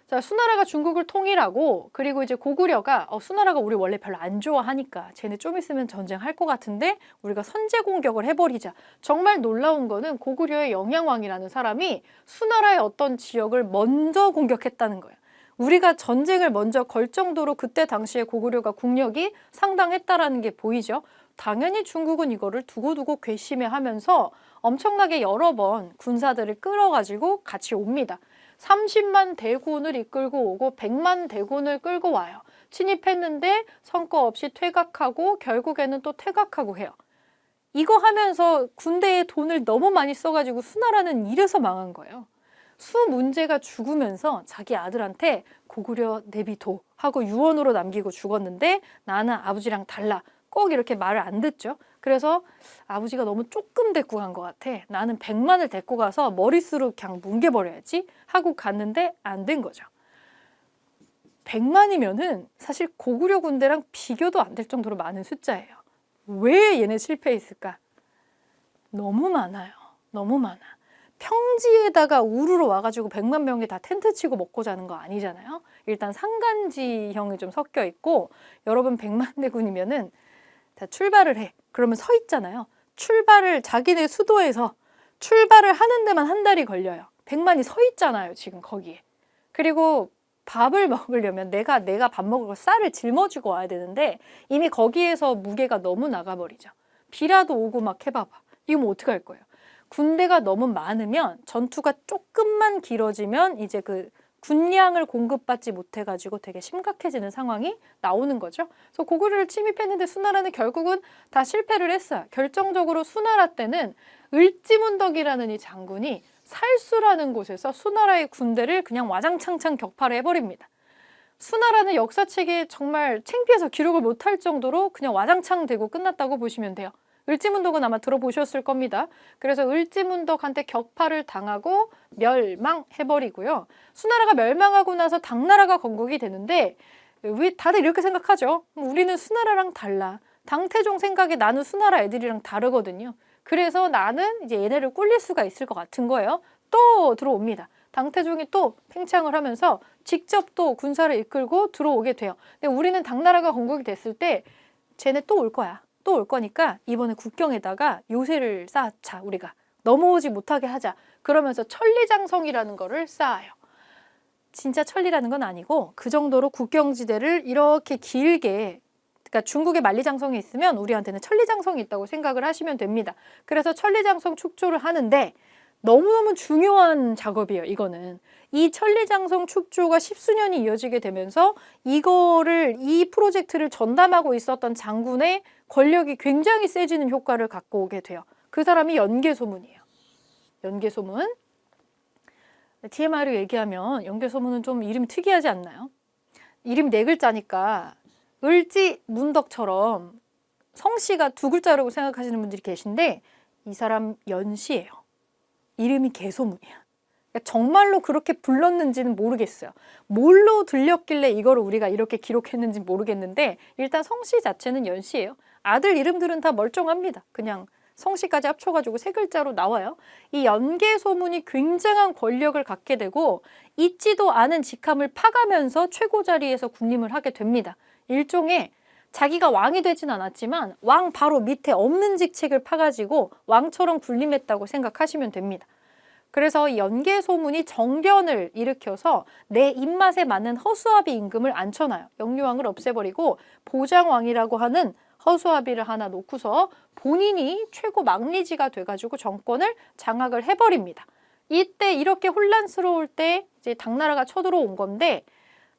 자, 수나라가 중국을 통일하고 그리고 이제 고구려가 수나라가 우리 원래 별로 안 좋아하니까 쟤네 좀 있으면 전쟁할 것 같은데 우리가 선제 공격을 해버리자. 정말 놀라운 거는 고구려의 영양왕이라는 사람이 수나라의 어떤 지역을 먼저 공격했다는 거예요. 우리가 전쟁을 먼저 걸 정도로 그때 당시에 고구려가 국력이 상당했다라는 게 보이죠. 당연히 중국은 이거를 두고두고 괘씸해하면서 엄청나게 여러 번 군사들을 끌어가지고 같이 옵니다. 30만 대군을 이끌고 오고 100만 대군을 끌고 와요. 침입했는데 성과 없이 퇴각하고 결국에는 또 퇴각하고 해요. 이거 하면서 군대에 돈을 너무 많이 써가지고 수나라는 이래서 망한 거예요. 수 문제가 죽으면서 자기 아들한테 고구려 내비둬 하고 유언으로 남기고 죽었는데 나는 아버지랑 달라. 꼭 이렇게 말을 안 듣죠. 그래서 아버지가 너무 조금 데리고 간 것 같아. 나는 100만을 데리고 가서 머릿수로 그냥 뭉개버려야지 하고 갔는데 안 된 거죠. 100만이면은 사실 고구려 군대랑 비교도 안 될 정도로 많은 숫자예요. 왜 얘네 실패했을까? 너무 많아요. 너무 많아. 평지에다가 우르르 와가지고 100만 명이 다 텐트 치고 먹고 자는 거 아니잖아요. 일단 상간지형이 좀 섞여 있고 여러분 100만 대군이면은 자, 출발을 해. 그러면 서 있잖아요. 출발을 자기네 수도에서 출발을 하는 데만 한 달이 걸려요. 100만이 서 있잖아요. 지금 거기에. 그리고 밥을 먹으려면 내가 밥 먹을 거 쌀을 짊어지고 와야 되는데 이미 거기에서 무게가 너무 나가버리죠. 비라도 오고 막 해봐봐. 이거 뭐 어떡할 거예요? 군대가 너무 많으면 전투가 조금만 길어지면 이제 그 군량을 공급받지 못해가지고 되게 심각해지는 상황이 나오는 거죠. 그래서 고구려를 침입했는데 수나라는 결국은 다 실패를 했어요. 결정적으로 수나라 때는 을지문덕이라는 이 장군이 살수라는 곳에서 수나라의 군대를 그냥 와장창창 격파를 해버립니다. 수나라는 역사책에 정말 창피해서 기록을 못할 정도로 그냥 와장창 되고 끝났다고 보시면 돼요. 을지문덕은 아마 들어보셨을 겁니다. 그래서 을지문덕한테 격파를 당하고 멸망해버리고요. 수나라가 멸망하고 나서 당나라가 건국이 되는데 왜 다들 이렇게 생각하죠? 우리는 수나라랑 달라. 당태종 생각에 나는 수나라 애들이랑 다르거든요. 그래서 나는 이제 얘네를 꿀릴 수가 있을 것 같은 거예요. 또 들어옵니다. 당태종이 또 팽창을 하면서 직접 또 군사를 이끌고 들어오게 돼요. 근데 우리는 당나라가 건국이 됐을 때 쟤네 또 올 거야. 또 올 거니까 이번에 국경에다가 요새를 쌓자. 우리가 넘어오지 못하게 하자. 그러면서 천리장성이라는 거를 쌓아요. 진짜 천리라는 건 아니고 그 정도로 국경지대를 이렇게 길게 그러니까 중국에 만리장성이 있으면 우리한테는 천리장성이 있다고 생각을 하시면 됩니다. 그래서 천리장성 축조를 하는데 너무너무 중요한 작업이에요. 이거는. 이 천리장성 축조가 십수년이 이어지게 되면서 이 프로젝트를 전담하고 있었던 장군의 권력이 굉장히 세지는 효과를 갖고 오게 돼요. 그 사람이 연개소문이에요. 연개소문. TMI로 얘기하면 연개소문은 좀 이름이 특이하지 않나요? 이름이 4글자니까 을지문덕처럼 성씨가 2글자라고 생각하시는 분들이 계신데 이 사람 연씨예요. 이름이 개소문이야. 정말로 그렇게 불렀는지는 모르겠어요. 뭘로 들렸길래 이거를 우리가 이렇게 기록했는지 모르겠는데 일단 성씨 자체는 연씨예요. 아들 이름들은 다 멀쩡합니다. 그냥 성씨까지 합쳐가지고 3글자로 나와요. 이 연개소문이 굉장한 권력을 갖게 되고 있지도 않은 직함을 파가면서 최고 자리에서 군림을 하게 됩니다. 일종의 자기가 왕이 되진 않았지만 왕 바로 밑에 없는 직책을 파가지고 왕처럼 군림했다고 생각하시면 됩니다. 그래서 이 연개 소문이 정변을 일으켜서 내 입맛에 맞는 허수아비 임금을 앉혀놔요. 영유왕을 없애버리고 보장왕이라고 하는 허수아비를 하나 놓고서 본인이 최고 막리지가 돼가지고 정권을 장악을 해버립니다. 이때 이렇게 혼란스러울 때 이제 당나라가 쳐들어온 건데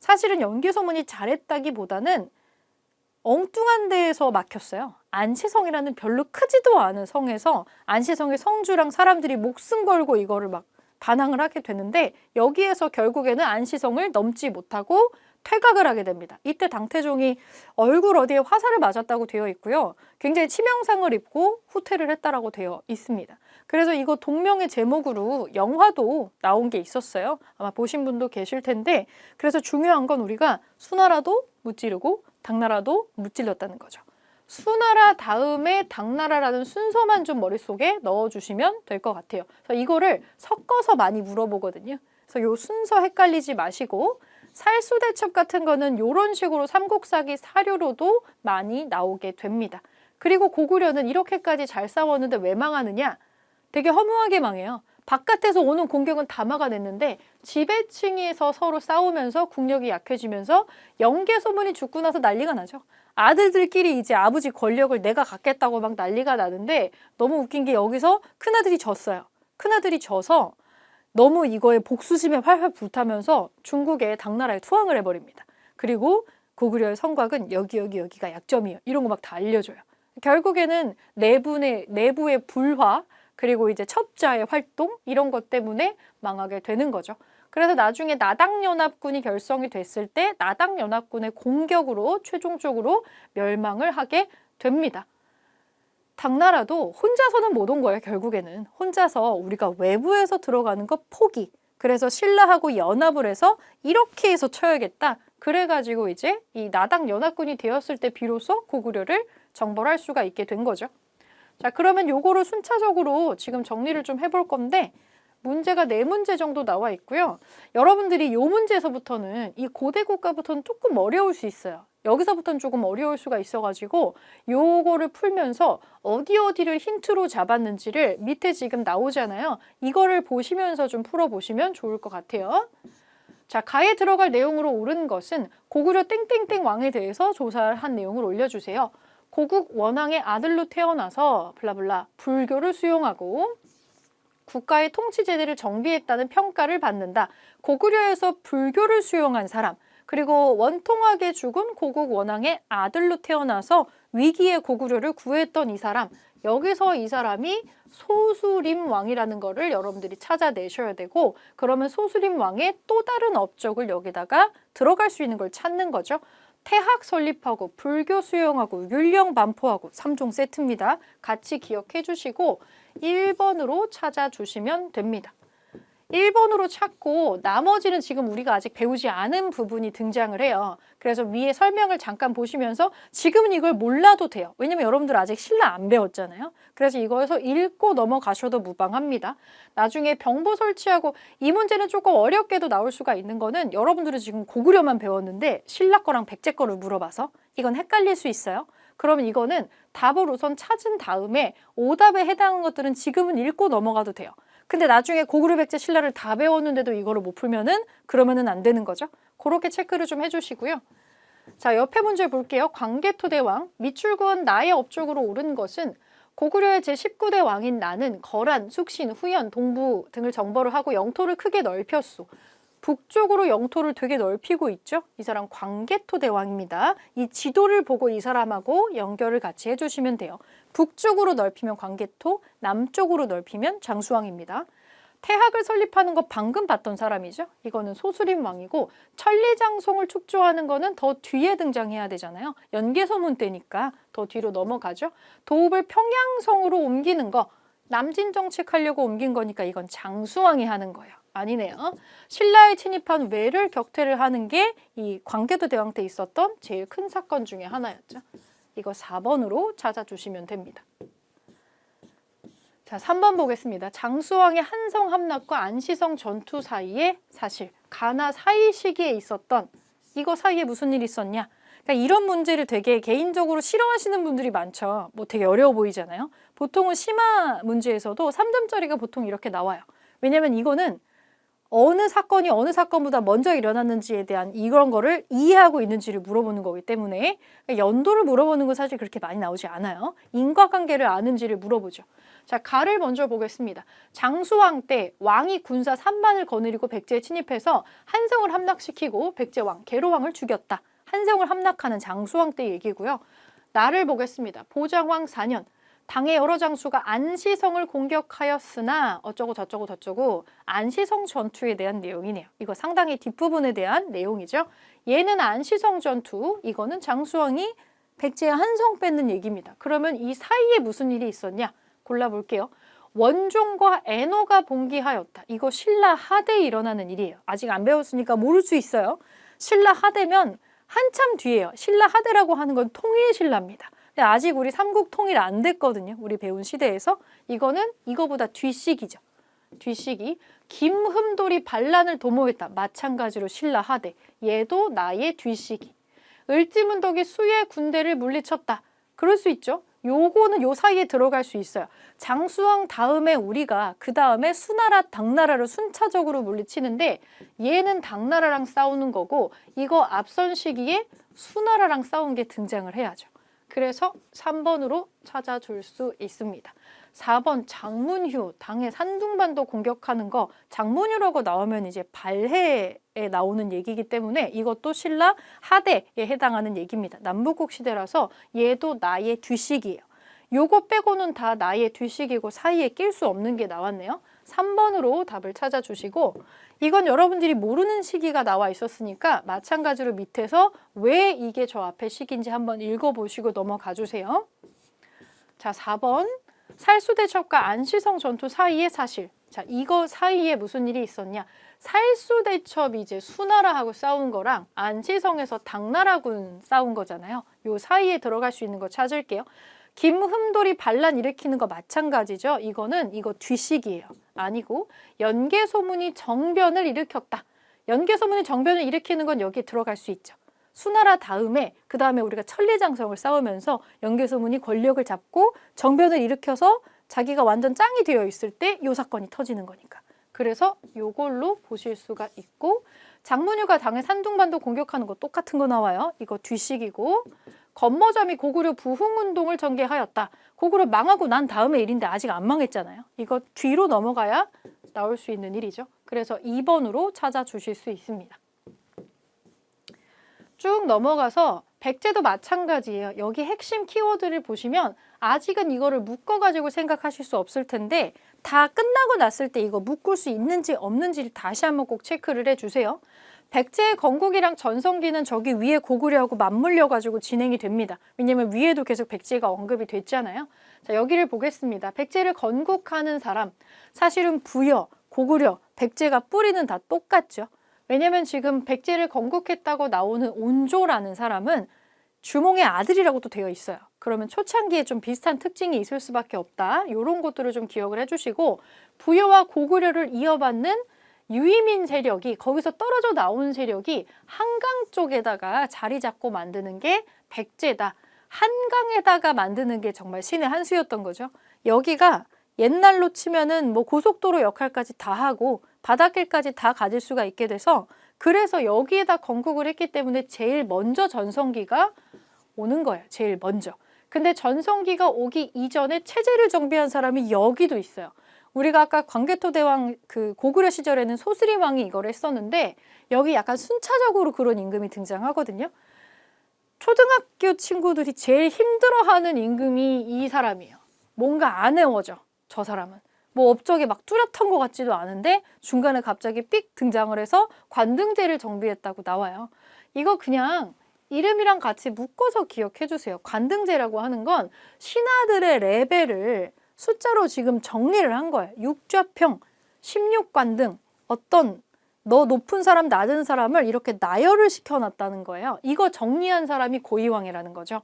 사실은 연개 소문이 잘했다기보다는 엉뚱한 데에서 막혔어요. 안시성이라는 별로 크지도 않은 성에서 안시성의 성주랑 사람들이 목숨 걸고 이거를 막 반항을 하게 되는데 여기에서 결국에는 안시성을 넘지 못하고 퇴각을 하게 됩니다. 이때 당태종이 얼굴 어디에 화살을 맞았다고 되어 있고요. 굉장히 치명상을 입고 후퇴를 했다라고 되어 있습니다. 그래서 이거 동명의 제목으로 영화도 나온 게 있었어요. 아마 보신 분도 계실 텐데 그래서 중요한 건 우리가 수나라도 무찌르고 당나라도 무찔렀다는 거죠. 수나라 다음에 당나라라는 순서만 좀 머릿속에 넣어주시면 될 것 같아요. 그래서 이거를 섞어서 많이 물어보거든요. 그래서 요 순서 헷갈리지 마시고 살수대첩 같은 거는 이런 식으로 삼국사기 사료로도 많이 나오게 됩니다. 그리고 고구려는 이렇게까지 잘 싸웠는데 왜 망하느냐? 되게 허무하게 망해요. 바깥에서 오는 공격은 다 막아냈는데 지배층에서 서로 싸우면서 국력이 약해지면서 연개 소문이 죽고 나서 난리가 나죠. 아들들끼리 이제 아버지 권력을 내가 갖겠다고 막 난리가 나는데 너무 웃긴 게 여기서 큰아들이 졌어요. 큰아들이 져서 너무 이거에 복수심에 활활 불타면서 중국의 당나라에 투항을 해버립니다. 그리고 고구려의 성곽은 여기가 약점이에요. 이런 거 막 다 알려줘요. 결국에는 내부의 불화 그리고 이제 첩자의 활동 이런 것 때문에 망하게 되는 거죠. 그래서 나중에 나당연합군이 결성이 됐을 때 나당연합군의 공격으로 최종적으로 멸망을 하게 됩니다. 당나라도 혼자서는 못 온 거예요. 결국에는 혼자서 우리가 외부에서 들어가는 거 포기. 그래서 신라하고 연합을 해서 이렇게 해서 쳐야겠다. 그래가지고 이제 이 나당연합군이 되었을 때 비로소 고구려를 정벌할 수가 있게 된 거죠. 자, 그러면 요거를 순차적으로 지금 정리를 좀 해볼 건데 문제가 4문제 정도 나와 있고요. 여러분들이 요 문제에서부터는 이 고대 국가부터는 조금 어려울 수 있어요. 여기서부터는 조금 어려울 수가 있어가지고 요거를 풀면서 어디를 힌트로 잡았는지를 밑에 지금 나오잖아요. 이거를 보시면서 좀 풀어보시면 좋을 것 같아요. 자, 가에 들어갈 내용으로 옳은 것은 고구려 땡땡땡 왕에 대해서 조사를 한 내용을 올려주세요. 고국 원왕의 아들로 태어나서 블라블라 불교를 수용하고 국가의 통치제대를 정비했다는 평가를 받는다. 고구려에서 불교를 수용한 사람, 그리고 원통하게 죽은 고국 원왕의 아들로 태어나서 위기의 고구려를 구했던 이 사람, 여기서 이 사람이 소수림 왕이라는 거를 여러분들이 찾아내셔야 되고 그러면 소수림 왕의 또 다른 업적을 여기다가 들어갈 수 있는 걸 찾는 거죠. 태학 설립하고 불교 수용하고 율령 반포하고 3종 세트입니다. 같이 기억해 주시고 1번으로 찾아주시면 됩니다. 1번으로 찾고 나머지는 지금 우리가 아직 배우지 않은 부분이 등장을 해요. 그래서 위에 설명을 잠깐 보시면서 지금은 이걸 몰라도 돼요. 왜냐면 여러분들 아직 신라 안 배웠잖아요. 그래서 이거에서 읽고 넘어가셔도 무방합니다. 나중에 병보 설치하고 이 문제는 조금 어렵게도 나올 수가 있는 거는 여러분들은 지금 고구려만 배웠는데 신라 거랑 백제 거를 물어봐서 이건 헷갈릴 수 있어요. 그러면 이거는 답을 우선 찾은 다음에 오답에 해당하는 것들은 지금은 읽고 넘어가도 돼요. 근데 나중에 고구려 백제 신라를 다 배웠는데도 이거를 못 풀면은 그러면은 안 되는 거죠. 그렇게 체크를 좀 해주시고요. 자, 옆에 문제 볼게요. 광개토대왕 미출군 나의 업적으로 옳은 것은 고구려의 제19대 왕인 나는 거란, 숙신, 후연, 동부 등을 정벌을 하고 영토를 크게 넓혔소. 북쪽으로 영토를 되게 넓히고 있죠. 이 사람 광개토대왕입니다. 이 지도를 보고 이 사람하고 연결을 같이 해주시면 돼요. 북쪽으로 넓히면 광개토, 남쪽으로 넓히면 장수왕입니다. 태학을 설립하는 거 방금 봤던 사람이죠. 이거는 소수림 왕이고 천리장송을 축조하는 거는 더 뒤에 등장해야 되잖아요. 연개소문 때니까 더 뒤로 넘어가죠. 도읍을 평양성으로 옮기는 거 남진 정책하려고 옮긴 거니까 이건 장수왕이 하는 거예요. 아니네요. 신라에 침입한 외를 격퇴를 하는 게 이 광개토 대왕 때 있었던 제일 큰 사건 중에 하나였죠. 이거 4번으로 찾아주시면 됩니다. 자, 3번 보겠습니다. 장수왕의 한성 함락과 안시성 전투 사이에 사실 가나 사이 시기에 있었던 이거 사이에 무슨 일이 있었냐? 그러니까 이런 문제를 되게 개인적으로 싫어하시는 분들이 많죠. 뭐 되게 어려워 보이잖아요. 보통은 심화 문제에서도 3점짜리가 보통 이렇게 나와요. 왜냐면 이거는 어느 사건이 어느 사건보다 먼저 일어났는지에 대한 이런 거를 이해하고 있는지를 물어보는 거기 때문에 연도를 물어보는 건 사실 그렇게 많이 나오지 않아요. 인과관계를 아는지를 물어보죠. 자, 가를 먼저 보겠습니다. 장수왕 때 왕이 군사 3만을 거느리고 백제에 침입해서 한성을 함락시키고 백제왕 계로왕을 죽였다. 한성을 함락하는 장수왕 때 얘기고요. 나를 보겠습니다. 보장왕 4년. 당의 여러 장수가 안시성을 공격하였으나 어쩌고 저쩌고 저쩌고 안시성 전투에 대한 내용이네요. 이거 상당히 뒷부분에 대한 내용이죠. 얘는 안시성 전투, 이거는 장수왕이 백제의 한성 뺏는 얘기입니다. 그러면 이 사이에 무슨 일이 있었냐? 골라볼게요. 원종과 애노가 봉기하였다. 이거 신라 하대에 일어나는 일이에요. 아직 안 배웠으니까 모를 수 있어요. 신라 하대면 한참 뒤에요. 신라 하대라고 하는 건 통일신라입니다. 근데 아직 우리 삼국 통일 안 됐거든요. 우리 배운 시대에서. 이거는 이거보다 뒷시기죠. 뒷시기. 김흠돌이 반란을 도모했다. 마찬가지로 신라 하대. 얘도 나의 뒷시기. 을지문덕이 수의 군대를 물리쳤다. 그럴 수 있죠. 요거는 요 사이에 들어갈 수 있어요. 장수왕 다음에 우리가 그 다음에 수나라, 당나라를 순차적으로 물리치는데 얘는 당나라랑 싸우는 거고 이거 앞선 시기에 수나라랑 싸운 게 등장을 해야죠. 그래서 3번으로 찾아줄 수 있습니다. 4번 장문휴, 당의 산둥반도 공격하는 거 장문휴라고 나오면 이제 발해에 나오는 얘기이기 때문에 이것도 신라 하대에 해당하는 얘기입니다. 남북국 시대라서 얘도 나의 뒤식이에요. 요거 빼고는 다 나의 뒤식이고 사이에 낄 수 없는 게 나왔네요. 3번으로 답을 찾아주시고 이건 여러분들이 모르는 시기가 나와 있었으니까 마찬가지로 밑에서 왜 이게 저 앞에 시기인지 한번 읽어보시고 넘어가 주세요. 자, 4번. 살수대첩과 안시성 전투 사이의 사실. 자, 이거 사이에 무슨 일이 있었냐? 살수대첩이 이제 수나라하고 싸운 거랑 안시성에서 당나라군 싸운 거잖아요. 요 사이에 들어갈 수 있는 거 찾을게요. 김흠돌이 반란 일으키는 거 마찬가지죠. 이거는 이거 뒤식이에요. 아니고 연개소문이 정변을 일으켰다. 연개소문이 정변을 일으키는 건 여기에 들어갈 수 있죠. 수나라 다음에 그 다음에 우리가 천리장성을 싸우면서 연개소문이 권력을 잡고 정변을 일으켜서 자기가 완전 짱이 되어 있을 때 이 사건이 터지는 거니까. 그래서 요걸로 보실 수가 있고 장문휴가 당의 산둥반도 공격하는 거 똑같은 거 나와요. 이거 뒤식이고 건모점이 고구려 부흥운동을 전개하였다. 고구려 망하고 난 다음의 일인데 아직 안 망했잖아요. 이거 뒤로 넘어가야 나올 수 있는 일이죠. 그래서 2번으로 찾아주실 수 있습니다. 쭉 넘어가서 백제도 마찬가지예요. 여기 핵심 키워드를 보시면 아직은 이거를 묶어가지고 생각하실 수 없을 텐데 다 끝나고 났을 때 이거 묶을 수 있는지 없는지를 다시 한번 꼭 체크를 해주세요. 백제의 건국이랑 전성기는 저기 위에 고구려하고 맞물려가지고 진행이 됩니다. 왜냐면 위에도 계속 백제가 언급이 됐잖아요. 자, 여기를 보겠습니다. 백제를 건국하는 사람, 사실은 부여, 고구려, 백제가 뿌리는 다 똑같죠. 왜냐면 지금 백제를 건국했다고 나오는 온조라는 사람은 주몽의 아들이라고도 되어 있어요. 그러면 초창기에 좀 비슷한 특징이 있을 수밖에 없다. 이런 것들을 좀 기억을 해주시고 부여와 고구려를 이어받는 유이민 세력이 거기서 떨어져 나온 세력이 한강 쪽에다가 자리 잡고 만드는 게 백제다. 한강에다가 만드는 게 정말 신의 한 수였던 거죠. 여기가 옛날로 치면은 뭐 고속도로 역할까지 다 하고 바닷길까지 다 가질 수가 있게 돼서 그래서 여기에다 건국을 했기 때문에 제일 먼저 전성기가 오는 거예요. 제일 먼저. 근데 전성기가 오기 이전에 체제를 정비한 사람이 여기도 있어요. 우리가 아까 광개토대왕 그 고구려 시절에는 소스리왕이 이걸 했었는데 여기 약간 순차적으로 그런 임금이 등장하거든요. 초등학교 친구들이 제일 힘들어하는 임금이 이 사람이에요. 뭔가 안 외워져. 저 사람은. 뭐 업적이 막 뚜렷한 것 같지도 않은데 중간에 갑자기 삑 등장을 해서 관등제를 정비했다고 나와요. 이거 그냥 이름이랑 같이 묶어서 기억해 주세요. 관등제라고 하는 건 신하들의 레벨을 숫자로 지금 정리를 한 거예요. 육좌평, 16관등, 어떤 너 높은 사람, 낮은 사람을 이렇게 나열을 시켜놨다는 거예요. 이거 정리한 사람이 고이왕이라는 거죠.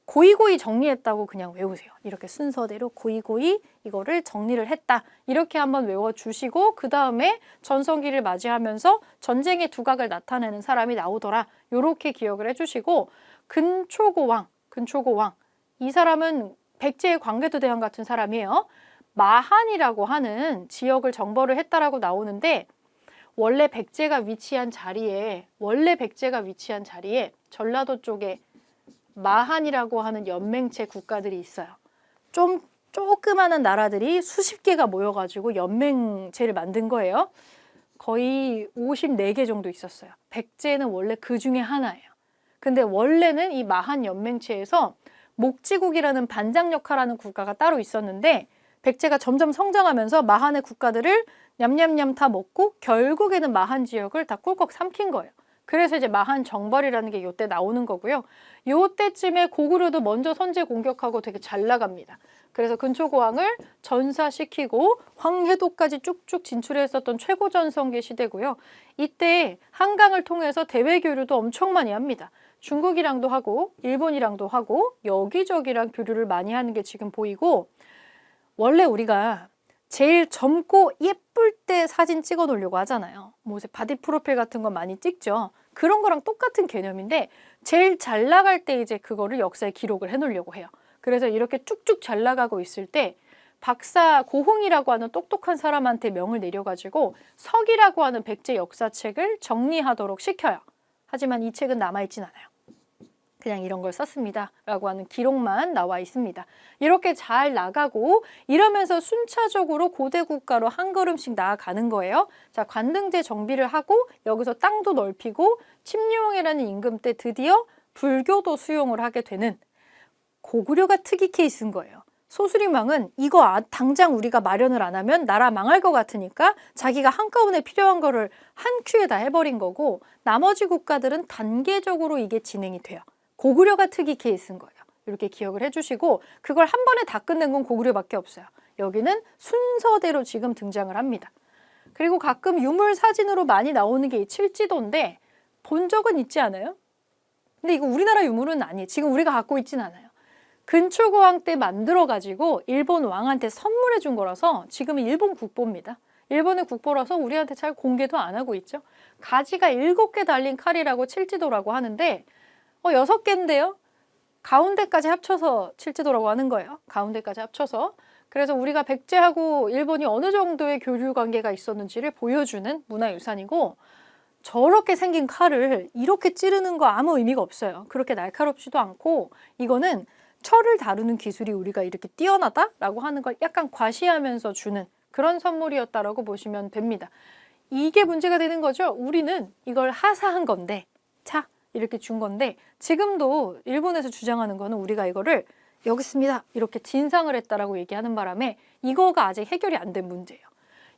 고이고이 정리했다고 그냥 외우세요. 이렇게 순서대로 고이고이 이거를 정리를 했다. 이렇게 한번 외워주시고 그 다음에 전성기를 맞이하면서 전쟁의 두각을 나타내는 사람이 나오더라. 이렇게 기억을 해주시고 근초고왕 이 사람은 백제의 광개토대왕 같은 사람이에요. 마한이라고 하는 지역을 정벌을 했다라고 나오는데 원래 백제가 위치한 자리에 전라도 쪽에 마한이라고 하는 연맹체 국가들이 있어요. 좀 조그마한 나라들이 수십 개가 모여가지고 연맹체를 만든 거예요. 거의 54개 정도 있었어요. 백제는 원래 그 중에 하나예요. 근데 원래는 이 마한 연맹체에서 목지국이라는 반장 역할하는 국가가 따로 있었는데 백제가 점점 성장하면서 마한의 국가들을 냠냠냠 다 먹고 결국에는 마한 지역을 다 꿀꺽 삼킨 거예요. 그래서 이제 마한 정벌이라는 게 요때 나오는 거고요. 요때쯤에 고구려도 먼저 선제 공격하고 되게 잘 나갑니다. 그래서 근초고왕을 전사시키고 황해도까지 쭉쭉 진출했었던 최고전성기 시대고요. 이때 한강을 통해서 대외 교류도 엄청 많이 합니다. 중국이랑도 하고 일본이랑도 하고 여기저기랑 교류를 많이 하는 게 지금 보이고 원래 우리가 제일 젊고 예쁠 때 사진 찍어 놓으려고 하잖아요. 뭐 바디 프로필 같은 거 많이 찍죠. 그런 거랑 똑같은 개념인데 제일 잘 나갈 때 이제 그거를 역사에 기록을 해 놓으려고 해요. 그래서 이렇게 쭉쭉 잘 나가고 있을 때 박사 고흥이라고 하는 똑똑한 사람한테 명을 내려가지고 석이라고 하는 백제 역사책을 정리하도록 시켜요. 하지만 이 책은 남아있진 않아요. 그냥 이런 걸 썼습니다 라고 하는 기록만 나와 있습니다. 이렇게 잘 나가고 이러면서 순차적으로 고대 국가로 한 걸음씩 나아가는 거예요. 자, 관등제 정비를 하고 여기서 땅도 넓히고 침류왕이라는 임금 때 드디어 불교도 수용을 하게 되는 고구려가 특이 케이스인 거예요. 소수림왕은 이거 당장 우리가 마련을 안 하면 나라 망할 것 같으니까 자기가 한꺼번에 필요한 거를 한 큐에 다 해버린 거고 나머지 국가들은 단계적으로 이게 진행이 돼요. 고구려가 특이 케이스인 거예요. 이렇게 기억을 해주시고 그걸 한 번에 다 끝낸 건 고구려밖에 없어요. 여기는 순서대로 지금 등장을 합니다. 그리고 가끔 유물 사진으로 많이 나오는 게 이 칠지도인데 본 적은 있지 않아요? 근데 이거 우리나라 유물은 아니에요. 지금 우리가 갖고 있진 않아요. 근초고왕 때 만들어가지고 일본 왕한테 선물해 준 거라서 지금은 일본 국보입니다. 일본의 국보라서 우리한테 잘 공개도 안 하고 있죠. 가지가 7개 달린 칼이라고 칠지도라고 하는데 6개인데요. 가운데까지 합쳐서 칠지도라고 하는 거예요. 가운데까지 합쳐서. 그래서 우리가 백제하고 일본이 어느 정도의 교류 관계가 있었는지를 보여주는 문화유산이고 저렇게 생긴 칼을 이렇게 찌르는 거 아무 의미가 없어요. 그렇게 날카롭지도 않고 이거는 철을 다루는 기술이 우리가 이렇게 뛰어나다라고 하는 걸 약간 과시하면서 주는 그런 선물이었다라고 보시면 됩니다. 이게 문제가 되는 거죠. 우리는 이걸 하사한 건데 자 이렇게 준 건데 지금도 일본에서 주장하는 거는 우리가 이거를 여기 있습니다 이렇게 진상을 했다라고 얘기하는 바람에 이거가 아직 해결이 안 된 문제예요.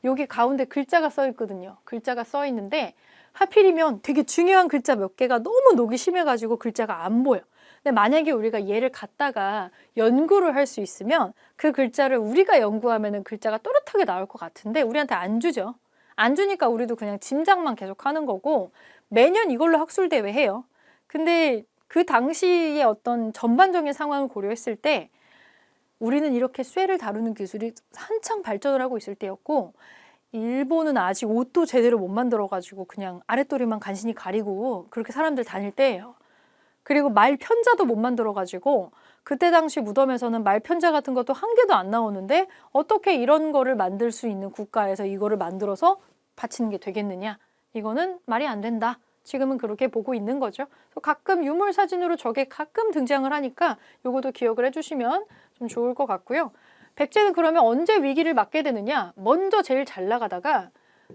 여기 가운데 글자가 써 있거든요. 글자가 써 있는데 하필이면 되게 중요한 글자 몇 개가 너무 녹이 심해가지고 글자가 안 보여. 근데 만약에 우리가 얘를 갖다가 연구를 할 수 있으면 그 글자를 우리가 연구하면은 글자가 또렷하게 나올 것 같은데 우리한테 안 주죠. 안 주니까 우리도 그냥 짐작만 계속 하는 거고 매년 이걸로 학술대회 해요. 근데 그 당시의 어떤 전반적인 상황을 고려했을 때 우리는 이렇게 쇠를 다루는 기술이 한창 발전을 하고 있을 때였고 일본은 아직 옷도 제대로 못 만들어가지고 그냥 아랫도리만 간신히 가리고 그렇게 사람들 다닐 때예요. 그리고 말 편자도 못 만들어가지고 그때 당시 무덤에서는 말 편자 같은 것도 한 개도 안 나오는데 어떻게 이런 거를 만들 수 있는 국가에서 이거를 만들어서 바치는 게 되겠느냐. 이거는 말이 안 된다. 지금은 그렇게 보고 있는 거죠. 가끔 유물 사진으로 저게 가끔 등장을 하니까 요것도 기억을 해주시면 좀 좋을 것 같고요. 백제는 그러면 언제 위기를 맞게 되느냐. 먼저 제일 잘 나가다가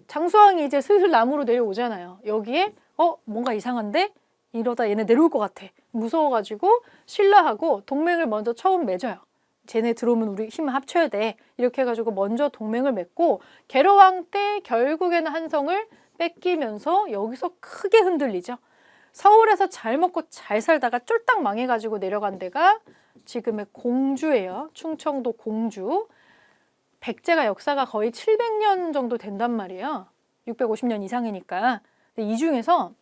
장수왕이 이제 슬슬 남으로 내려오잖아요. 여기에 뭔가 이상한데? 이러다 얘네 내려올 것 같아. 무서워가지고 신라하고 동맹을 먼저 처음 맺어요. 쟤네 들어오면 우리 힘을 합쳐야 돼. 이렇게 해가지고 먼저 동맹을 맺고 계로왕 때 결국에는 한성을 뺏기면서 여기서 크게 흔들리죠. 서울에서 잘 먹고 잘 살다가 쫄딱 망해가지고 내려간 데가 지금의 공주예요. 충청도 공주. 백제가 역사가 거의 700년 정도 된단 말이에요. 650년 이상이니까. 근데 이 중에서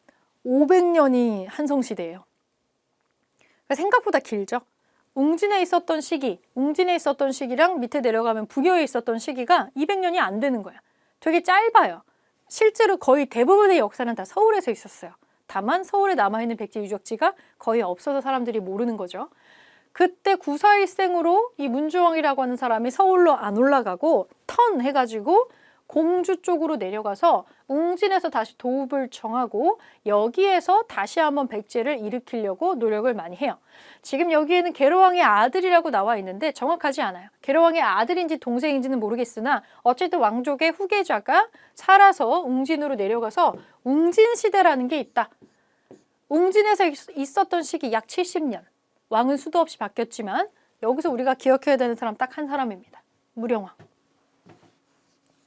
500년이 한성시대예요. 생각보다 길죠. 웅진에 있었던 시기랑 밑에 내려가면 부여에 있었던 시기가 200년이 안 되는 거야. 되게 짧아요. 실제로 거의 대부분의 역사는 다 서울에서 있었어요. 다만 서울에 남아있는 백제 유적지가 거의 없어서 사람들이 모르는 거죠. 그때 구사일생으로 이 문주왕이라고 하는 사람이 서울로 안 올라가고 턴 해가지고 공주 쪽으로 내려가서 웅진에서 다시 도읍을 정하고 여기에서 다시 한번 백제를 일으키려고 노력을 많이 해요. 지금 여기에는 계로왕의 아들이라고 나와 있는데 정확하지 않아요. 계로왕의 아들인지 동생인지는 모르겠으나 어쨌든 왕족의 후계자가 살아서 웅진으로 내려가서 웅진시대라는 게 있다. 웅진에서 있었던 시기 약 70년. 왕은 수도 없이 바뀌었지만 여기서 우리가 기억해야 되는 사람 딱 한 사람입니다. 무령왕.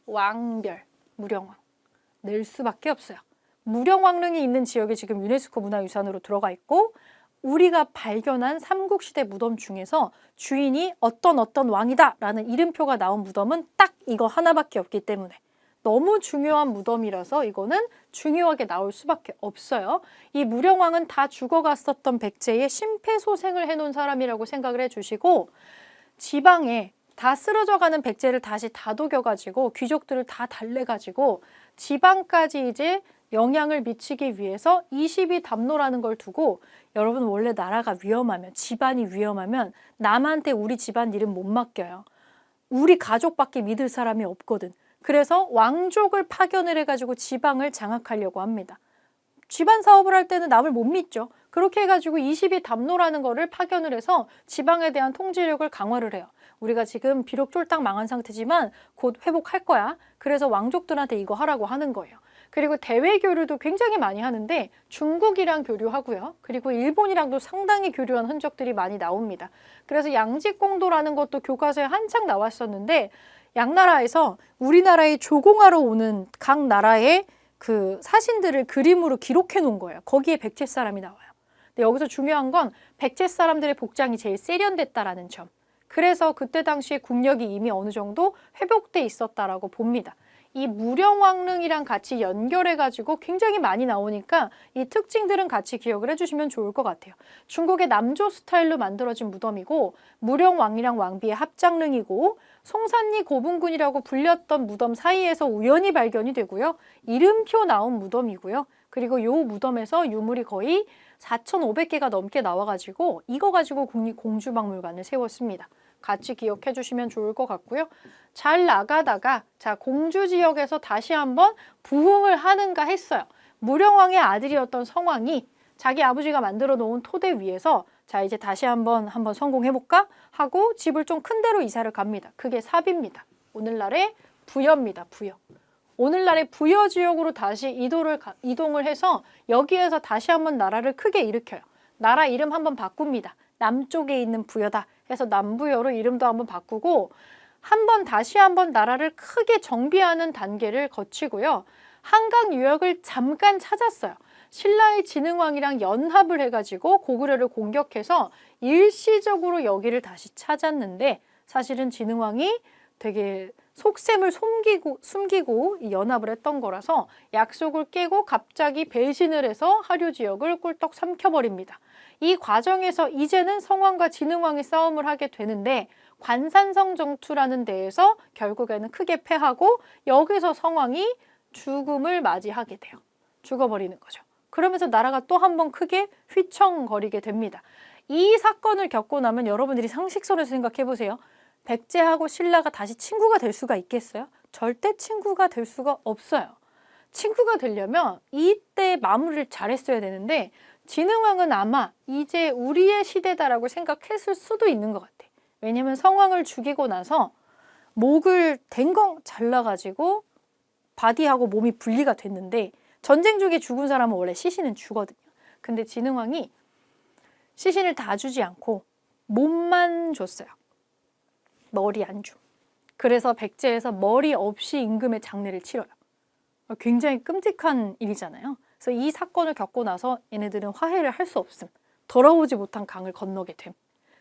왕별, 무령왕. 낼 수밖에 없어요. 무령왕릉이 있는 지역이 지금 유네스코 문화유산으로 들어가 있고 우리가 발견한 삼국시대 무덤 중에서 주인이 어떤 왕이다 라는 이름표가 나온 무덤은 딱 이거 하나밖에 없기 때문에 너무 중요한 무덤이라서 이거는 중요하게 나올 수밖에 없어요. 이 무령왕은 다 죽어갔었던 백제의 심폐소생을 해놓은 사람이라고 생각을 해주시고 지방에 다 쓰러져가는 백제를 다시 다독여가지고 귀족들을 다 달래가지고 지방까지 이제 영향을 미치기 위해서 22담로라는 걸 두고 여러분 원래 나라가 위험하면 집안이 위험하면 남한테 우리 집안 일은 못 맡겨요. 우리 가족밖에 믿을 사람이 없거든. 그래서 왕족을 파견을 해가지고 지방을 장악하려고 합니다. 집안 사업을 할 때는 남을 못 믿죠. 그렇게 해가지고 22담로라는 거를 파견을 해서 지방에 대한 통제력을 강화를 해요. 우리가 지금 비록 쫄딱 망한 상태지만 곧 회복할 거야. 그래서 왕족들한테 이거 하라고 하는 거예요. 그리고 대외 교류도 굉장히 많이 하는데 중국이랑 교류하고요. 그리고 일본이랑도 상당히 교류한 흔적들이 많이 나옵니다. 그래서 양직공도라는 것도 교과서에 한창 나왔었는데 양나라에서 우리나라에 조공하러 오는 각 나라의 그 사신들을 그림으로 기록해 놓은 거예요. 거기에 백제 사람이 나와요. 근데 여기서 중요한 건 백제 사람들의 복장이 제일 세련됐다라는 점. 그래서 그때 당시에 국력이 이미 어느 정도 회복돼 있었다라고 봅니다. 이 무령왕릉이랑 같이 연결해가지고 굉장히 많이 나오니까 이 특징들은 같이 기억을 해주시면 좋을 것 같아요. 중국의 남조 스타일로 만들어진 무덤이고 무령왕이랑 왕비의 합장릉이고 송산리 고분군이라고 불렸던 무덤 사이에서 우연히 발견이 되고요. 이름표 나온 무덤이고요. 그리고 요 무덤에서 유물이 거의 4,500개가 넘게 나와가지고 이거 가지고 국립공주박물관을 세웠습니다. 같이 기억해 주시면 좋을 것 같고요. 잘 나가다가 자 공주 지역에서 다시 한번 부흥을 하는가 했어요. 무령왕의 아들이었던 성왕이 자기 아버지가 만들어 놓은 토대 위에서 자 이제 다시 한번 성공해볼까 하고 집을 좀 큰 데로 이사를 갑니다. 그게 삽입니다. 오늘날의 부여입니다. 부여. 오늘날의 부여 지역으로 다시 이동을 해서 여기에서 다시 한번 나라를 크게 일으켜요. 나라 이름 한번 바꿉니다. 남쪽에 있는 부여다 해서 남부여로 이름도 한번 바꾸고 다시 한번 나라를 크게 정비하는 단계를 거치고요. 한강 유역을 잠깐 찾았어요. 신라의 진흥왕이랑 연합을 해가지고 고구려를 공격해서 일시적으로 여기를 다시 찾았는데 사실은 진흥왕이 되게 속셈을 숨기고 연합을 했던 거라서 약속을 깨고 갑자기 배신을 해서 하류 지역을 꿀떡 삼켜버립니다. 이 과정에서 이제는 성왕과 진흥왕이 싸움을 하게 되는데 관산성 정투라는 데에서 결국에는 크게 패하고 여기서 성왕이 죽음을 맞이하게 돼요. 죽어버리는 거죠. 그러면서 나라가 또 한 번 크게 휘청거리게 됩니다. 이 사건을 겪고 나면 여러분들이 상식선에서 생각해 보세요. 백제하고 신라가 다시 친구가 될 수가 있겠어요? 절대 친구가 될 수가 없어요. 친구가 되려면 이때 마무리를 잘했어야 되는데 진흥왕은 아마 이제 우리의 시대다라고 생각했을 수도 있는 것 같아. 왜냐면 성왕을 죽이고 나서 목을 댕강 잘라가지고 바디하고 몸이 분리가 됐는데 전쟁 중에 죽은 사람은 원래 시신은 주거든요. 근데 진흥왕이 시신을 다 주지 않고 몸만 줬어요. 머리 안 줌. 그래서 백제에서 머리 없이 임금의 장례를 치러요. 굉장히 끔찍한 일이잖아요. 그래서 이 사건을 겪고 나서 얘네들은 화해를 할 수 없음. 더러우지 못한 강을 건너게 됨.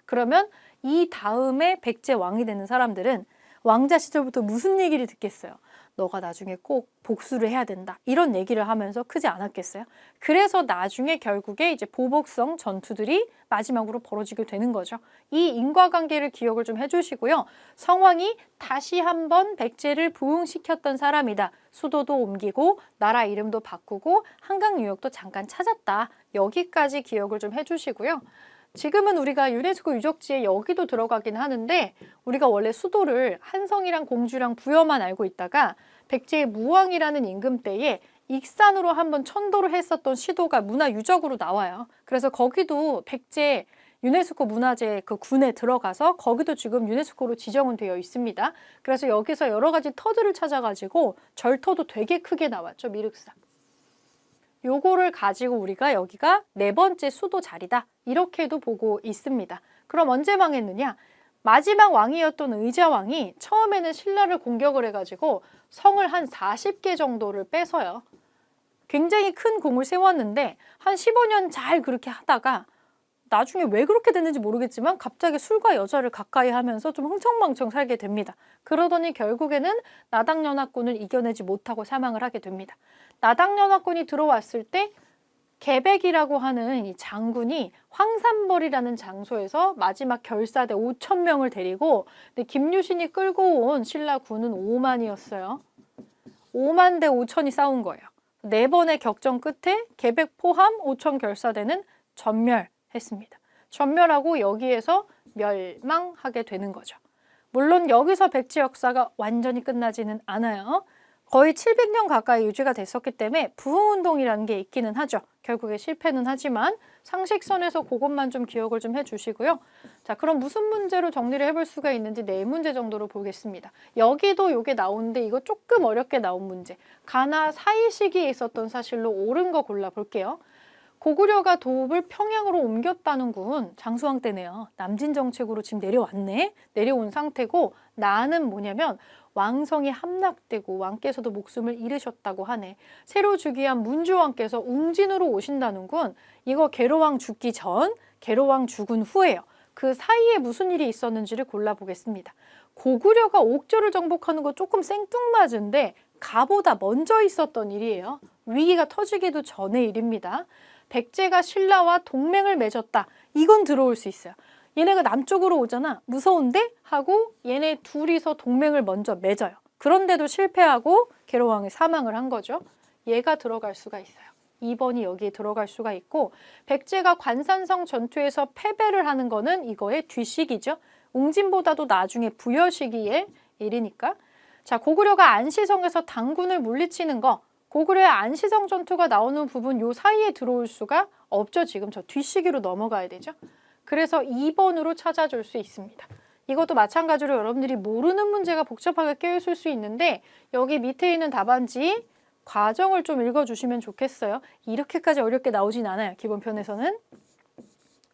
그러면 이 다음에 백제 왕이 되는 사람들은 왕자 시절부터 무슨 얘기를 듣겠어요? 너가 나중에 꼭 복수를 해야 된다. 이런 얘기를 하면서 크지 않았겠어요? 그래서 나중에 결국에 이제 보복성 전투들이 마지막으로 벌어지게 되는 거죠. 이 인과관계를 기억을 좀 해주시고요. 성왕이 다시 한번 백제를 부흥시켰던 사람이다. 수도도 옮기고 나라 이름도 바꾸고 한강 유역도 잠깐 찾았다. 여기까지 기억을 좀 해주시고요. 지금은 우리가 유네스코 유적지에 여기도 들어가긴 하는데 우리가 원래 수도를 한성이랑 공주랑 부여만 알고 있다가 백제의 무왕이라는 임금 때에 익산으로 한번 천도를 했었던 시도가 문화유적으로 나와요. 그래서 거기도 백제 유네스코 문화재 그 군에 들어가서 거기도 지금 유네스코로 지정은 되어 있습니다. 그래서 여기서 여러 가지 터들을 찾아가지고 절터도 되게 크게 나왔죠. 미륵산. 요거를 가지고 우리가 여기가 네 번째 수도 자리다. 이렇게도 보고 있습니다. 그럼 언제 망했느냐? 마지막 왕이었던 의자왕이 처음에는 신라를 공격을 해가지고 성을 한 40개 정도를 뺏어요. 굉장히 큰 공을 세웠는데 한 15년 잘 그렇게 하다가 나중에 왜 그렇게 됐는지 모르겠지만 갑자기 술과 여자를 가까이 하면서 좀 흥청망청 살게 됩니다. 그러더니 결국에는 나당연합군을 이겨내지 못하고 사망을 하게 됩니다. 나당연합군이 들어왔을 때 개백이라고 하는 이 장군이 황산벌이라는 장소에서 마지막 결사대 5,000명을 데리고 근데 김유신이 끌고 온 신라군은 5만이었어요. 5만 대 5천이 싸운 거예요. 네 번의 격전 끝에 개백 포함 5천 결사대는 전멸했습니다. 전멸하고 여기에서 멸망하게 되는 거죠. 물론 여기서 백제 역사가 완전히 끝나지는 않아요. 거의 700년 가까이 유지가 됐었기 때문에 부흥운동이라는 게 있기는 하죠. 결국에 실패는 하지만 상식선에서 그것만 좀 기억을 좀 해주시고요. 자, 그럼 무슨 문제로 정리를 해볼 수가 있는지 네 문제 정도로 보겠습니다. 여기도 이게 나오는데 이거 조금 어렵게 나온 문제. 가나 사이 시기에 있었던 사실로 옳은 거 골라볼게요. 고구려가 도읍을 평양으로 옮겼다는 군 장수왕 때네요. 남진 정책으로 지금 내려왔네. 내려온 상태고 나는 뭐냐면 왕성이 함락되고 왕께서도 목숨을 잃으셨다고 하네. 새로 즉위한 문주왕께서 웅진으로 오신다는 군 이거 계로왕 죽기 전, 계로왕 죽은 후예요. 그 사이에 무슨 일이 있었는지를 골라보겠습니다. 고구려가 옥저를 정복하는 거 조금 생뚱맞은데 가보다 먼저 있었던 일이에요. 위기가 터지기도 전의 일입니다. 백제가 신라와 동맹을 맺었다. 이건 들어올 수 있어요. 얘네가 남쪽으로 오잖아. 무서운데? 하고 얘네 둘이서 동맹을 먼저 맺어요. 그런데도 실패하고 계로왕이 사망을 한 거죠. 얘가 들어갈 수가 있어요. 2번이 여기에 들어갈 수가 있고 백제가 관산성 전투에서 패배를 하는 거는 이거의 뒤시기죠. 웅진보다도 나중에 부여 시기의 일이니까. 자, 고구려가 안시성에서 당군을 물리치는 거 고구려의 안시성 전투가 나오는 부분 요 사이에 들어올 수가 없죠. 지금 저 뒤시기로 넘어가야 되죠. 그래서 2번으로 찾아줄 수 있습니다. 이것도 마찬가지로 여러분들이 모르는 문제가 복잡하게 껴있을 수 있는데 여기 밑에 있는 답안지 과정을 좀 읽어주시면 좋겠어요. 이렇게까지 어렵게 나오진 않아요. 기본편에서는.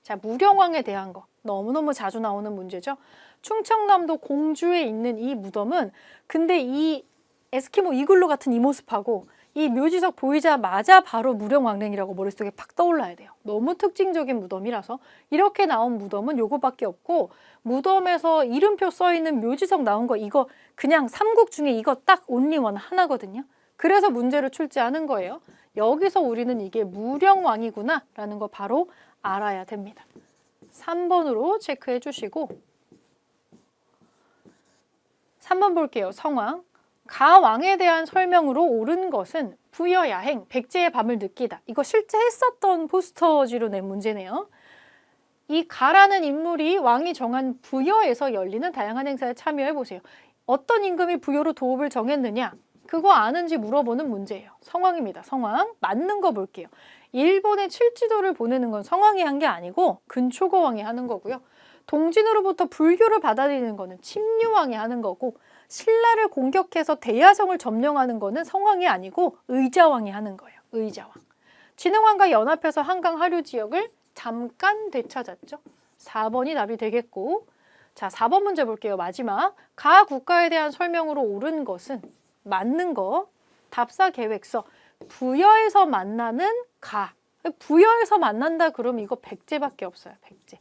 자, 무령왕에 대한 거 너무너무 자주 나오는 문제죠. 충청남도 공주에 있는 이 무덤은 근데 이 에스키모 이글루 같은 이 모습하고 이 묘지석 보이자마자 바로 무령왕릉이라고 머릿속에 팍 떠올라야 돼요. 너무 특징적인 무덤이라서 이렇게 나온 무덤은 요거밖에 없고 무덤에서 이름표 써있는 묘지석 나온 거 이거 그냥 삼국 중에 이거 딱 온리원 하나거든요. 그래서 문제를 출제하는 거예요. 여기서 우리는 이게 무령왕이구나 라는 거 바로 알아야 됩니다. 3번으로 체크해 주시고 3번 볼게요. 성왕. 가왕에 대한 설명으로 옳은 것은 부여야행, 백제의 밤을 느끼다. 이거 실제 했었던 포스터지로 낸 문제네요. 이 가라는 인물이 왕이 정한 부여에서 열리는 다양한 행사에 참여해보세요. 어떤 임금이 부여로 도읍을 정했느냐? 그거 아는지 물어보는 문제예요. 성왕입니다. 성왕. 맞는 거 볼게요. 일본에 칠지도를 보내는 건 성왕이 한 게 아니고 근초거왕이 하는 거고요. 동진으로부터 불교를 받아들이는 거는 침류왕이 하는 거고 신라를 공격해서 대야성을 점령하는 거는 성왕이 아니고 의자왕이 하는 거예요. 의자왕. 진흥왕과 연합해서 한강 하류 지역을 잠깐 되찾았죠. 4번이 답이 되겠고 자, 4번 문제 볼게요. 마지막. 가 국가에 대한 설명으로 옳은 것은 맞는 거. 답사 계획서. 부여에서 만나는 가. 부여에서 만난다 그럼 이거 백제밖에 없어요. 백제.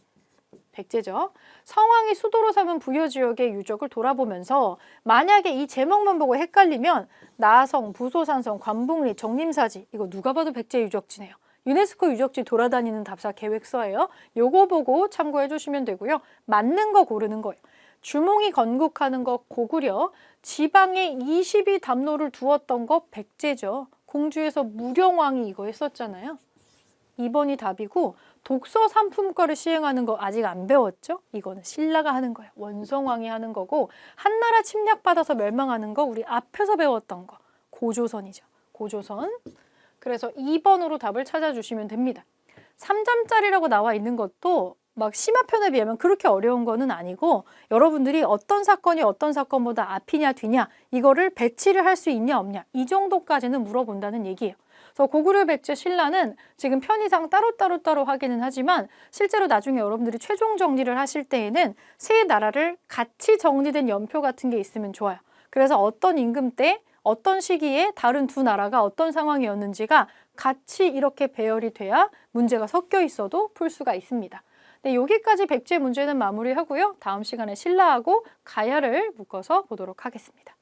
백제죠. 성왕이 수도로 삼은 부여 지역의 유적을 돌아보면서 만약에 이 제목만 보고 헷갈리면 나성, 부소산성, 관북리, 정림사지 이거 누가 봐도 백제 유적지네요. 유네스코 유적지 돌아다니는 답사 계획서예요. 요거 보고 참고해 주시면 되고요. 맞는 거 고르는 거예요. 주몽이 건국하는 거 고구려, 지방에 22 담로를 두었던 거 백제죠. 공주에서 무령왕이 이거 했었잖아요. 2번이 답이고 독서 상품권을 시행하는 거 아직 안 배웠죠? 이거는 신라가 하는 거예요. 원성왕이 하는 거고 한나라 침략받아서 멸망하는 거 우리 앞에서 배웠던 거 고조선이죠. 고조선. 그래서 2번으로 답을 찾아주시면 됩니다. 3점짜리라고 나와 있는 것도 막 심화편에 비하면 그렇게 어려운 거는 아니고 여러분들이 어떤 사건이 어떤 사건보다 앞이냐 뒤냐 이거를 배치를 할 수 있냐 없냐 이 정도까지는 물어본다는 얘기예요. 그래서 고구려 백제 신라는 지금 편의상 따로 하기는 하지만 실제로 나중에 여러분들이 최종 정리를 하실 때에는 세 나라를 같이 정리된 연표 같은 게 있으면 좋아요. 그래서 어떤 임금 때 어떤 시기에 다른 두 나라가 어떤 상황이었는지가 같이 이렇게 배열이 돼야 문제가 섞여 있어도 풀 수가 있습니다. 네, 여기까지 백제 문제는 마무리하고요. 다음 시간에 신라하고 가야를 묶어서 보도록 하겠습니다.